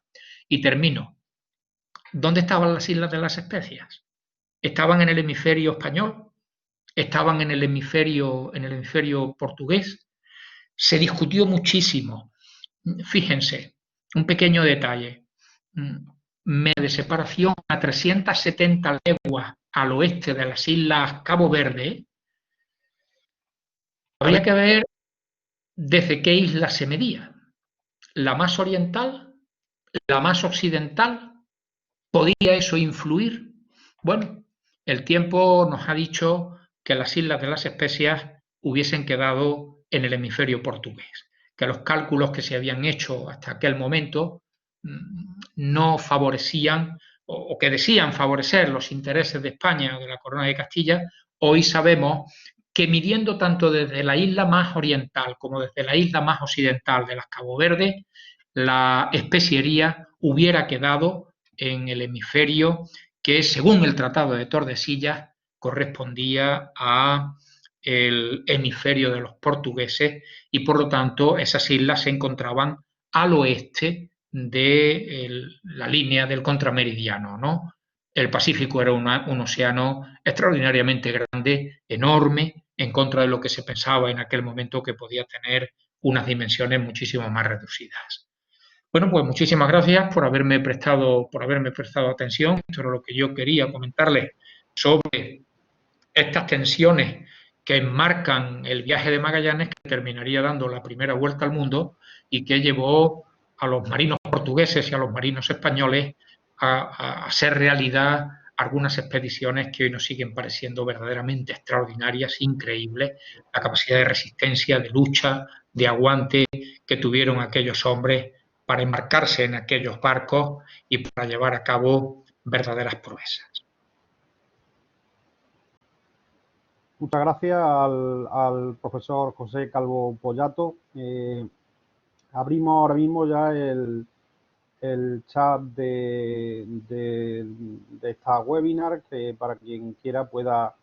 Y termino. ¿Dónde estaban las Islas de las Especias? ¿Estaban en el hemisferio español? ¿Estaban en el hemisferio portugués? Se discutió muchísimo. Fíjense, un pequeño detalle. De separación a 370 leguas al oeste de las Islas Cabo Verde, habría que ver desde qué isla se medía. ¿La más oriental? ¿La más occidental? ¿Podía eso influir? Bueno, el tiempo nos ha dicho que las Islas de las Especias hubiesen quedado en el hemisferio portugués, que los cálculos que se habían hecho hasta aquel momento no favorecían o que decían favorecer los intereses de España o de la Corona de Castilla, hoy sabemos que midiendo tanto desde la isla más oriental como desde la isla más occidental de las Cabo Verde, la especiería hubiera quedado en el hemisferio que, según el Tratado de Tordesillas, correspondía a el hemisferio de los portugueses y, por lo tanto, esas islas se encontraban al oeste de la línea del contrameridiano, ¿no? El Pacífico era un océano extraordinariamente grande, enorme, en contra de lo que se pensaba en aquel momento que podía tener unas dimensiones muchísimo más reducidas. Bueno, pues muchísimas gracias por haberme prestado atención. Esto era lo que yo quería comentarles sobre estas tensiones que enmarcan el viaje de Magallanes, que terminaría dando la primera vuelta al mundo y que llevó a los marinos portugueses y a los marinos españoles a hacer realidad algunas expediciones que hoy nos siguen pareciendo verdaderamente extraordinarias, increíbles, la capacidad de resistencia, de lucha, de aguante que tuvieron aquellos hombres para embarcarse en aquellos barcos y para llevar a cabo verdaderas proezas. Muchas gracias al profesor José Calvo Pollato. Abrimos ahora mismo ya el chat de esta webinar, que para quien quiera pueda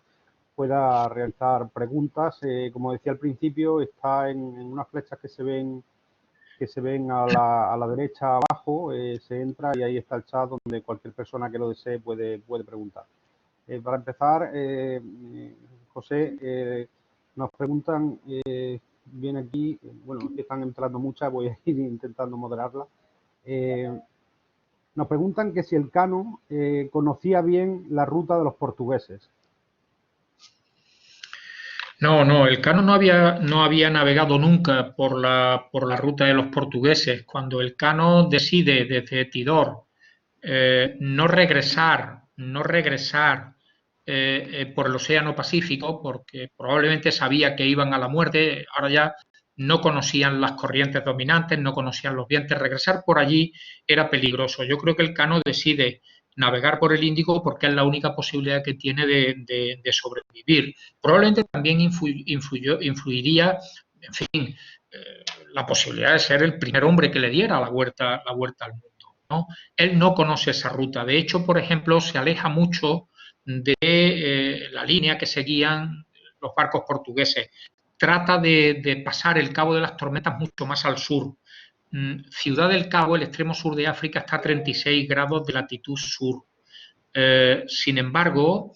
realizar preguntas. Como decía al principio, está en unas flechas que se ven a la derecha abajo, se entra y ahí está el chat donde cualquier persona que lo desee puede preguntar. Para empezar, José, nos preguntan, viene aquí, bueno, aquí están entrando muchas, voy a ir intentando moderarlas. Nos preguntan que si el Cano conocía bien la ruta de los portugueses. No, el Cano no había navegado nunca por la ruta de los portugueses. Cuando el Cano decide desde Tidor no regresar por el Océano Pacífico, porque probablemente sabía que iban a la muerte, ahora ya no conocían las corrientes dominantes, no conocían los vientos, regresar por allí era peligroso. Yo creo que el Cano decide navegar por el Índico porque es la única posibilidad que tiene de sobrevivir. Probablemente también influiría, en fin, la posibilidad de ser el primer hombre que le diera la vuelta al mundo, ¿no? Él no conoce esa ruta. De hecho, por ejemplo, se aleja mucho de la línea que seguían los barcos portugueses. Trata de pasar el Cabo de las Tormentas mucho más al sur. Ciudad del Cabo, el extremo sur de África, está a 36 grados de latitud sur. Sin embargo,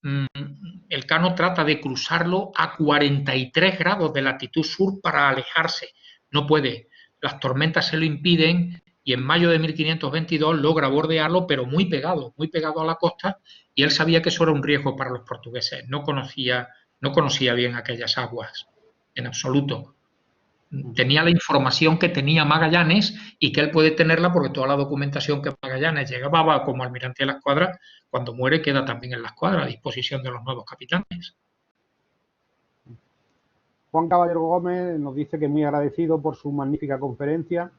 el Cano trata de cruzarlo a 43 grados de latitud sur para alejarse. No puede. Las tormentas se lo impiden y en mayo de 1522 logra bordearlo, pero muy pegado a la costa, y él sabía que eso era un riesgo para los portugueses. No conocía bien aquellas aguas, en absoluto. Tenía la información que tenía Magallanes y que él puede tenerla porque toda la documentación que Magallanes llevaba como almirante de la escuadra, cuando muere queda también en la escuadra a disposición de los nuevos capitanes. Juan Caballero Gómez nos dice que es muy agradecido por su magnífica conferencia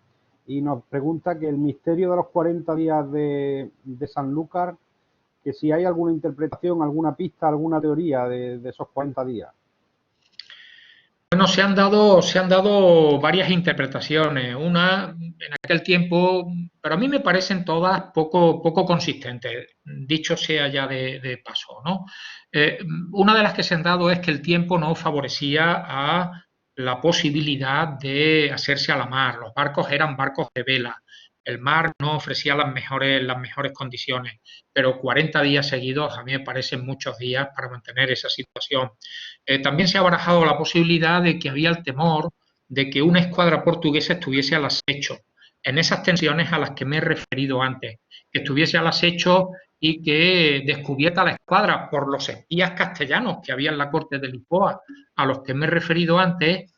y nos pregunta que el misterio de los 40 días de Sanlúcar, que si hay alguna interpretación, alguna pista, alguna teoría de esos 40 días. Bueno, se han dado varias interpretaciones. Una en aquel tiempo, pero a mí me parecen todas poco consistentes, dicho sea ya de paso, ¿no? Una de las que se han dado es que el tiempo no favorecía a la posibilidad de hacerse a la mar. Los barcos eran barcos de vela. El mar no ofrecía las mejores condiciones, pero 40 días seguidos a mí me parecen muchos días para mantener esa situación. También se ha barajado la posibilidad de que había el temor de que una escuadra portuguesa estuviese al acecho, en esas tensiones a las que me he referido antes, que estuviese al acecho y que descubierta la escuadra por los espías castellanos que había en la corte de Lisboa, a los que me he referido antes,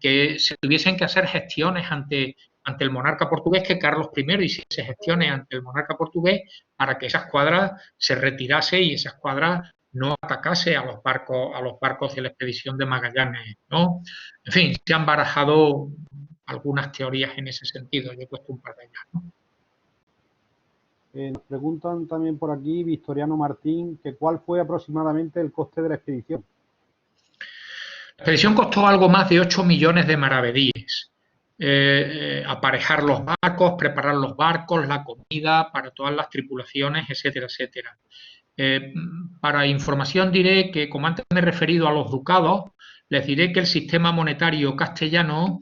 que se tuviesen que hacer gestiones ante el monarca portugués, que Carlos I hiciese gestiones ante el monarca portugués para que esa escuadra se retirase y esa escuadra no atacase a los barcos de la expedición de Magallanes, ¿no? En fin, se han barajado algunas teorías en ese sentido. Yo he puesto un par de ellas, ¿no? Nos preguntan también por aquí, Victoriano Martín, que cuál fue aproximadamente el coste de la expedición. La expedición costó algo más de 8 millones de maravedíes. Aparejar los barcos, preparar los barcos, la comida para todas las tripulaciones, etcétera, etcétera. Para información diré que, como antes me he referido a los ducados, les diré que el sistema monetario castellano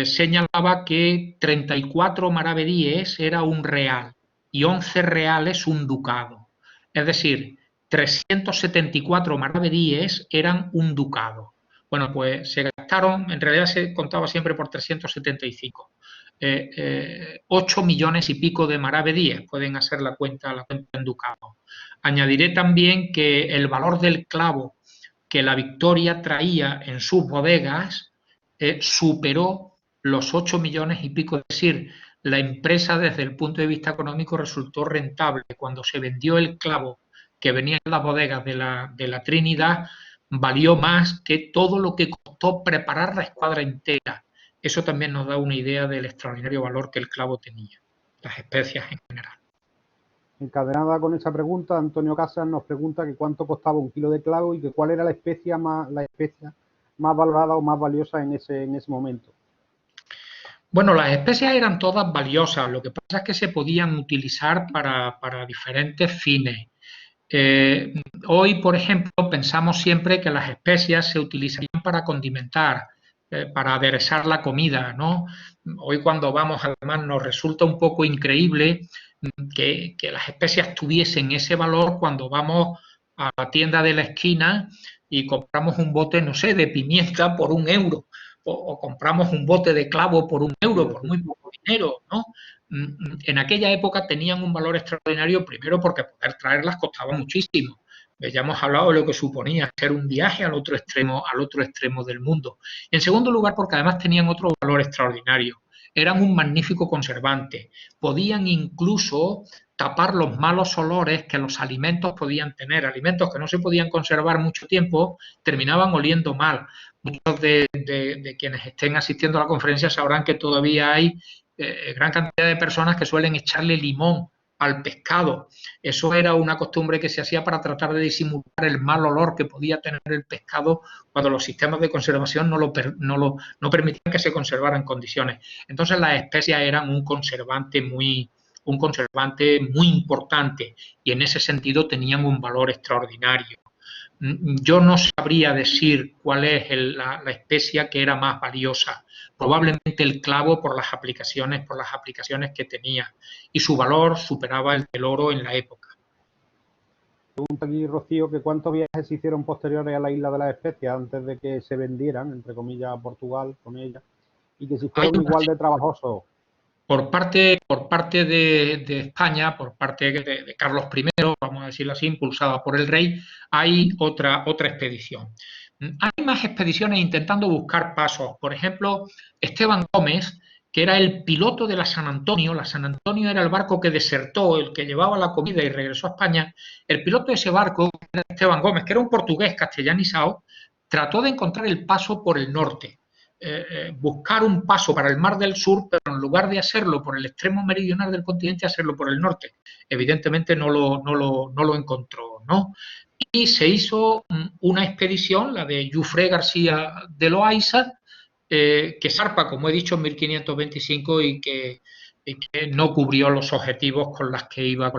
señalaba que 34 maravedíes era un real y 11 reales un ducado. Es decir, 374 maravedíes eran un ducado. Bueno, pues se gastaron, en realidad se contaba siempre por 375. 8 millones y pico de maravedíes, pueden hacer la cuenta en ducado. Añadiré también que el valor del clavo que la Victoria traía en sus bodegas superó los 8 millones y pico, es decir, la empresa desde el punto de vista económico resultó rentable. Cuando se vendió el clavo que venía en las bodegas de la Trinidad, valió más que todo lo que costó preparar la escuadra entera. Eso también nos da una idea del extraordinario valor que el clavo tenía, las especias en general. Encadenada con esa pregunta, Antonio Casas nos pregunta que cuánto costaba un kilo de clavo y que cuál era la especia más valorada o más valiosa en ese momento. Bueno, las especias eran todas valiosas, lo que pasa es que se podían utilizar para diferentes fines. Hoy, por ejemplo, pensamos siempre que las especias se utilizarían para condimentar, para aderezar la comida, ¿no? Hoy cuando vamos al mar nos resulta un poco increíble que las especias tuviesen ese valor cuando vamos a la tienda de la esquina y compramos un bote, no sé, de pimienta por €1 o compramos un bote de clavo por €1, por muy poco dinero, ¿no? En aquella época tenían un valor extraordinario, primero porque poder traerlas costaba muchísimo. Ya hemos hablado de lo que suponía hacer un viaje al otro extremo del mundo. En segundo lugar, porque además tenían otro valor extraordinario. Eran un magnífico conservante. Podían incluso tapar los malos olores que los alimentos podían tener. Alimentos que no se podían conservar mucho tiempo terminaban oliendo mal. Muchos de quienes estén asistiendo a la conferencia sabrán que todavía hay gran cantidad de personas que suelen echarle limón al pescado. Eso era una costumbre que se hacía para tratar de disimular el mal olor que podía tener el pescado cuando los sistemas de conservación no permitían que se conservara en condiciones. Entonces las especias eran un conservante muy importante y en ese sentido tenían un valor extraordinario. Yo no sabría decir cuál es la especia que era más valiosa. Probablemente el clavo por las aplicaciones que tenía, y su valor superaba el del oro en la época. Pregunta aquí Rocío que cuántos viajes se hicieron posteriores a la isla de las especias antes de que se vendieran, entre comillas, a Portugal con ella, y que si fueron igual de trabajosos. Por parte de España, por parte de Carlos I, vamos a decirlo así, impulsada por el rey, hay otra expedición. Hay más expediciones intentando buscar pasos. Por ejemplo, Esteban Gómez, que era el piloto de la San Antonio. La San Antonio era el barco que desertó, el que llevaba la comida y regresó a España. El piloto de ese barco, era Esteban Gómez, que era un portugués castellanizado, trató de encontrar el paso por el norte. Buscar un paso para el Mar del Sur, pero en lugar de hacerlo por el extremo meridional del continente, hacerlo por el norte. Evidentemente no lo encontró, ¿no? Y se hizo una expedición, la de Jufré García de Loaiza, que zarpa, como he dicho, en 1525 y que no cubrió los objetivos con las que iba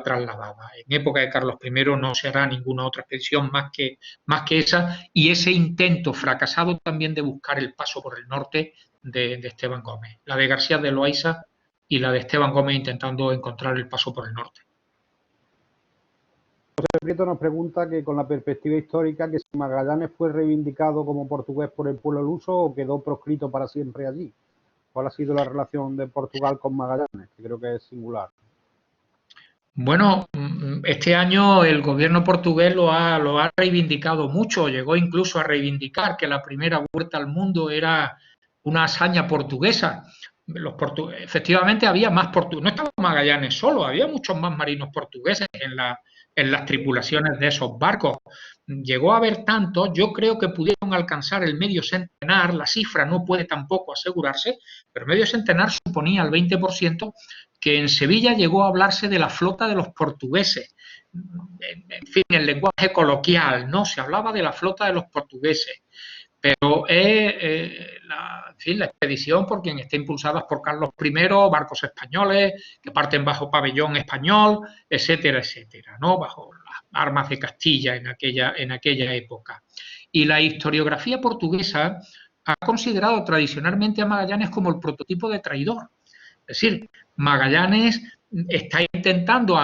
trasladada. En época de Carlos I no se hará ninguna otra expedición más que esa, y ese intento fracasado también de buscar el paso por el norte de Esteban Gómez. La de García de Loaiza y la de Esteban Gómez intentando encontrar el paso por el norte. José Prieto nos pregunta que con la perspectiva histórica, que si Magallanes fue reivindicado como portugués por el pueblo luso o quedó proscrito para siempre allí. ¿Cuál ha sido la relación de Portugal con Magallanes? Que creo que es singular. Bueno, este año el gobierno portugués lo ha reivindicado mucho. Llegó incluso a reivindicar que la primera vuelta al mundo era una hazaña portuguesa. Efectivamente había más portugueses, no estaba Magallanes solo, había muchos más marinos portugueses en las tripulaciones de esos barcos. Llegó a haber tantos, yo creo que pudieron alcanzar el medio centenar, la cifra no puede tampoco asegurarse, pero medio centenar suponía el 20% que en Sevilla llegó a hablarse de la flota de los portugueses. En fin, el lenguaje coloquial, ¿no? Se hablaba de la flota de los portugueses. Pero en fin, la expedición, por quien está impulsada por Carlos I, barcos españoles que parten bajo pabellón español, etcétera, etcétera, ¿no? Bajo las armas de Castilla en aquella época. Y la historiografía portuguesa ha considerado tradicionalmente a Magallanes como el prototipo de traidor. Es decir, Magallanes está intentando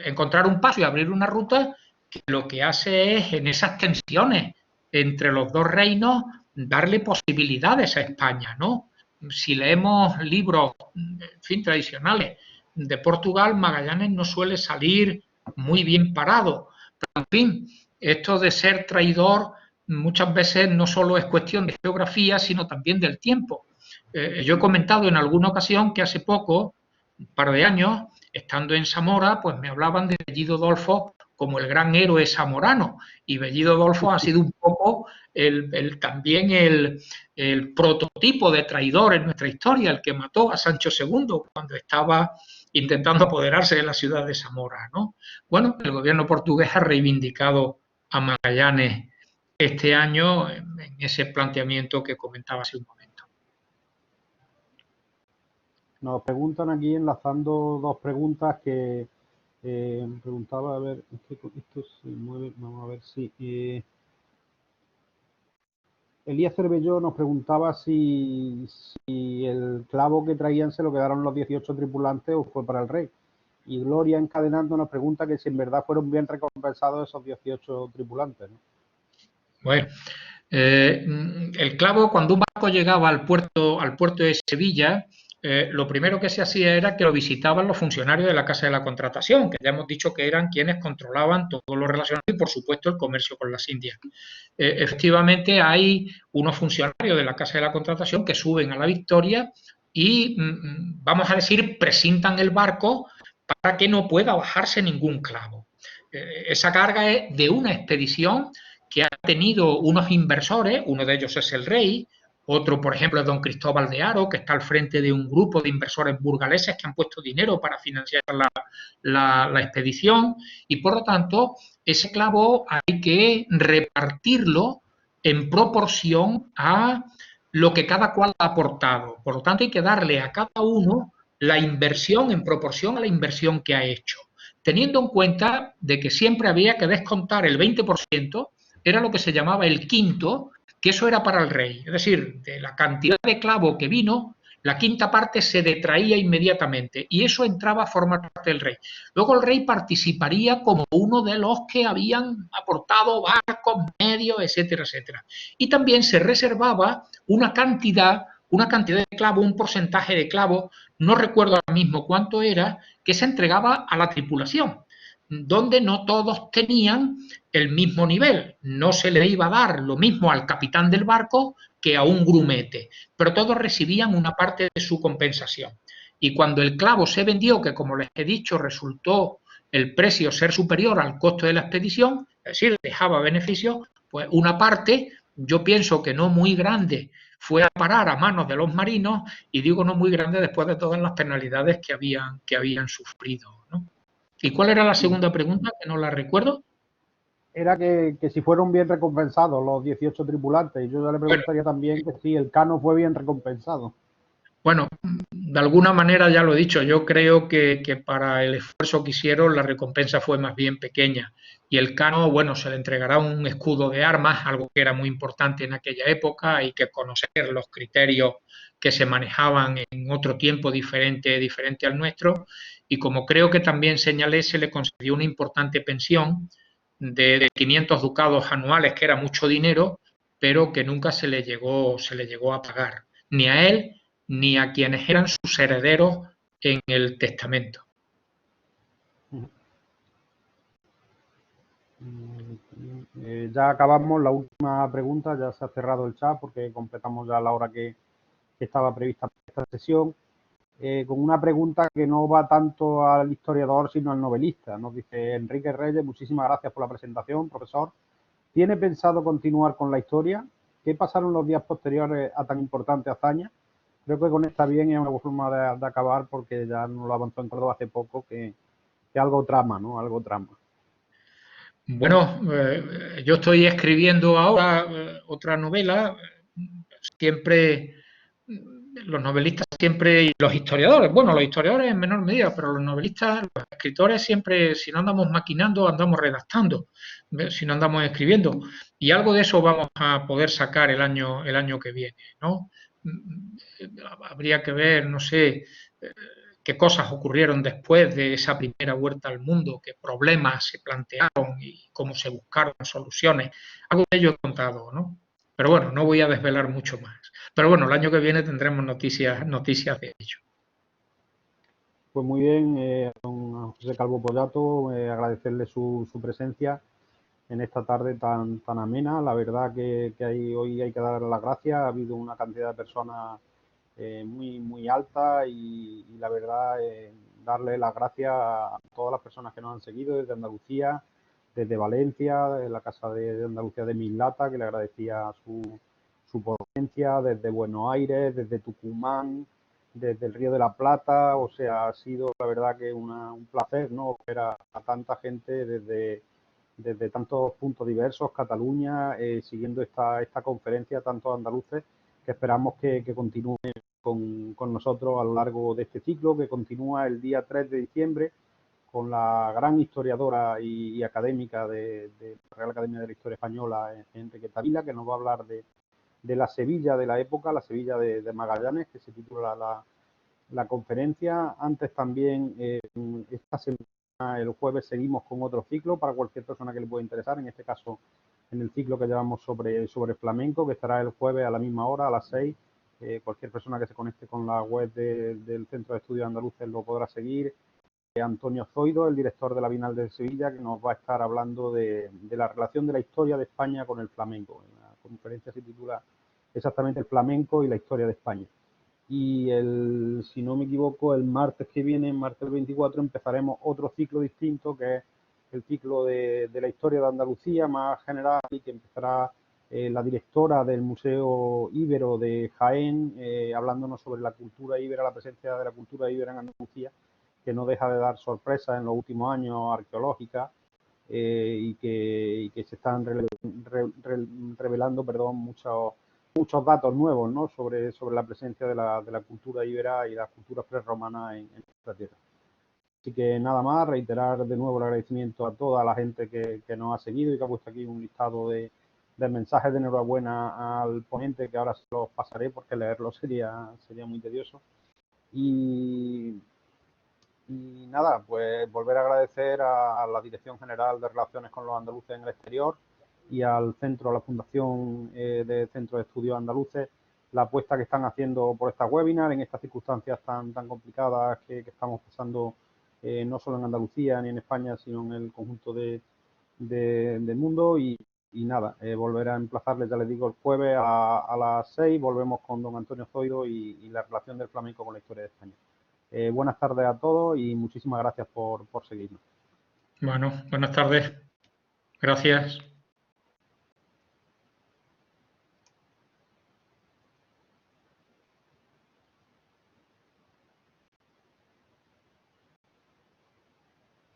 encontrar un paso y abrir una ruta que lo que hace es, en esas tensiones entre los dos reinos, darle posibilidades a España, ¿no? Si leemos libros, en fin, tradicionales de Portugal, Magallanes no suele salir muy bien parado. Pero, en fin, esto de ser traidor muchas veces no solo es cuestión de geografía, sino también del tiempo. Yo he comentado en alguna ocasión que hace poco, un par de años, estando en Zamora, pues me hablaban de Bellido Dolfo como el gran héroe zamorano, y Bellido Dolfo ha sido un poco también el prototipo de traidor en nuestra historia, el que mató a Sancho II cuando estaba intentando apoderarse de la ciudad de Zamora, ¿no? Bueno, el gobierno portugués ha reivindicado a Magallanes este año en ese planteamiento que comentaba hace un momento. Nos preguntan aquí, enlazando dos preguntas que preguntaba, a ver, esto se mueve, vamos a ver si... Elías Cervelló nos preguntaba si el clavo que traían se lo quedaron los 18 tripulantes o fue para el rey. Y Gloria Encadenando nos pregunta que si en verdad fueron bien recompensados esos 18 tripulantes, ¿no? Bueno, el clavo, cuando un barco llegaba al puerto de Sevilla, lo primero que se hacía era que lo visitaban los funcionarios de la Casa de la Contratación, que ya hemos dicho que eran quienes controlaban todo lo relacionado y, por supuesto, el comercio con las Indias. Efectivamente, hay unos funcionarios de la Casa de la Contratación que suben a la Victoria y, vamos a decir, precintan el barco para que no pueda bajarse ningún clavo. Esa carga es de una expedición que ha tenido unos inversores, uno de ellos es el rey, otro, por ejemplo, es don Cristóbal de Haro, que está al frente de un grupo de inversores burgaleses que han puesto dinero para financiar la expedición, y por lo tanto ese clavo hay que repartirlo en proporción a lo que cada cual ha aportado. Por lo tanto, hay que darle a cada uno la inversión en proporción a la inversión que ha hecho, teniendo en cuenta de que siempre había que descontar el 20%, era lo que se llamaba el quinto, que eso era para el rey. Es decir, de la cantidad de clavo que vino, la quinta parte se detraía inmediatamente y eso entraba a formar parte del rey. Luego el rey participaría como uno de los que habían aportado barcos, medios, etcétera, etcétera. Y también se reservaba una cantidad de clavo, un porcentaje de clavo, no recuerdo ahora mismo cuánto era, que se entregaba a la tripulación, donde no todos tenían el mismo nivel. No se le iba a dar lo mismo al capitán del barco que a un grumete, pero todos recibían una parte de su compensación. Y cuando el clavo se vendió, que como les he dicho resultó el precio ser superior al costo de la expedición, es decir, dejaba beneficio, pues una parte, yo pienso que no muy grande, fue a parar a manos de los marinos, y digo no muy grande después de todas las penalidades que habían sufrido, ¿no? ¿Y cuál era la segunda pregunta? Que no la recuerdo. Era que si fueron bien recompensados los 18 tripulantes. Y yo ya le preguntaría también que si el Cano fue bien recompensado. Bueno, de alguna manera ya lo he dicho, yo creo que para el esfuerzo que hicieron la recompensa fue más bien pequeña. Y el Cano, bueno, se le entregará un escudo de armas, algo que era muy importante en aquella época. Hay que conocer los criterios que se manejaban en otro tiempo diferente al nuestro. Y como creo que también señalé, se le concedió una importante pensión de 500 ducados anuales, que era mucho dinero, pero que nunca se le llegó a pagar, ni a él ni a quienes eran sus herederos en el testamento. Ya acabamos la última pregunta, ya se ha cerrado el chat porque completamos ya la hora que estaba prevista para esta sesión. Con una pregunta que no va tanto al historiador sino al novelista. Nos dice Enrique Reyes: muchísimas gracias por la presentación, profesor. ¿Tiene pensado continuar con la historia? ¿Qué pasaron los días posteriores a tan importante hazaña? creo que conecta bien y es una buena forma de acabar, porque ya nos lo avanzó en Córdoba hace poco, que algo trama, ¿no? Algo trama. Bueno, yo estoy escribiendo ahora otra novela. Siempre, los novelistas siempre, y los historiadores, bueno, los historiadores en menor medida, pero los novelistas, los escritores siempre, si no andamos maquinando, andamos redactando, si no andamos escribiendo. Y algo de eso vamos a poder sacar el año que viene, ¿no? Habría que ver, no sé, qué cosas ocurrieron después de esa primera vuelta al mundo, qué problemas se plantearon y cómo se buscaron soluciones. Algo de ello he contado, ¿no? Pero bueno, no voy a desvelar mucho más. Pero bueno, el año que viene tendremos noticias de ello. Pues muy bien, don José Calvo Pollato, agradecerle su presencia en esta tarde tan amena. La verdad que hoy hay que dar las gracias. Ha habido una cantidad de personas muy alta, y la verdad, darle las gracias a todas las personas que nos han seguido desde Andalucía, desde Valencia, de la Casa de Andalucía de Mislata, que le agradecía su presencia, desde Buenos Aires, desde Tucumán, desde el Río de la Plata. O sea, ha sido la verdad que un placer, ¿no?, ver a tanta gente desde tantos puntos diversos, Cataluña, siguiendo esta conferencia, tantos andaluces, que esperamos que continúen con nosotros a lo largo de este ciclo, que continúa el día 3 de diciembre con la gran historiadora y académica de la Real Academia de la Historia Española, Enriqueta Vila, que nos va a hablar de la Sevilla de la época, la Sevilla de Magallanes, que se titula la conferencia. Antes también, esta semana, el jueves, seguimos con otro ciclo para cualquier persona que le pueda interesar, en este caso en el ciclo que llevamos sobre flamenco, que estará el jueves a la misma hora, a las 6. Cualquier persona que se conecte con la web del Centro de Estudios Andaluces lo podrá seguir. Antonio Zoido, el director de la Bienal de Sevilla, que nos va a estar hablando de la relación de la historia de España con el flamenco. La conferencia se titula exactamente El flamenco y la historia de España. Y si no me equivoco, el martes que viene, martes 24, empezaremos otro ciclo distinto, que es el ciclo de la historia de Andalucía más general, y que empezará la directora del Museo Íbero de Jaén, hablándonos sobre la cultura íbera, la presencia de la cultura íbera en Andalucía, que no deja de dar sorpresas en los últimos años arqueológicas, y que se están revelando muchos datos nuevos, ¿no?, sobre la presencia de la cultura íbera y las culturas prerromanas en nuestra tierra. Así que nada más, reiterar de nuevo el agradecimiento a toda la gente que nos ha seguido y que ha puesto aquí un listado de mensajes de enhorabuena al ponente, que ahora se los pasaré porque leerlo sería muy tedioso. Y nada, pues volver a agradecer a la Dirección General de Relaciones con los Andaluces en el Exterior y al centro, a la Fundación de Centro de Estudios Andaluces, la apuesta que están haciendo por esta webinar en estas circunstancias tan complicadas que estamos pasando, no solo en Andalucía ni en España, sino en el conjunto del mundo. Y nada, volver a emplazarles, ya les digo, el jueves a las 6 volvemos con don Antonio Zoido y la relación del flamenco con la historia de España. Buenas tardes a todos y muchísimas gracias por seguirnos. Bueno, buenas tardes. Gracias.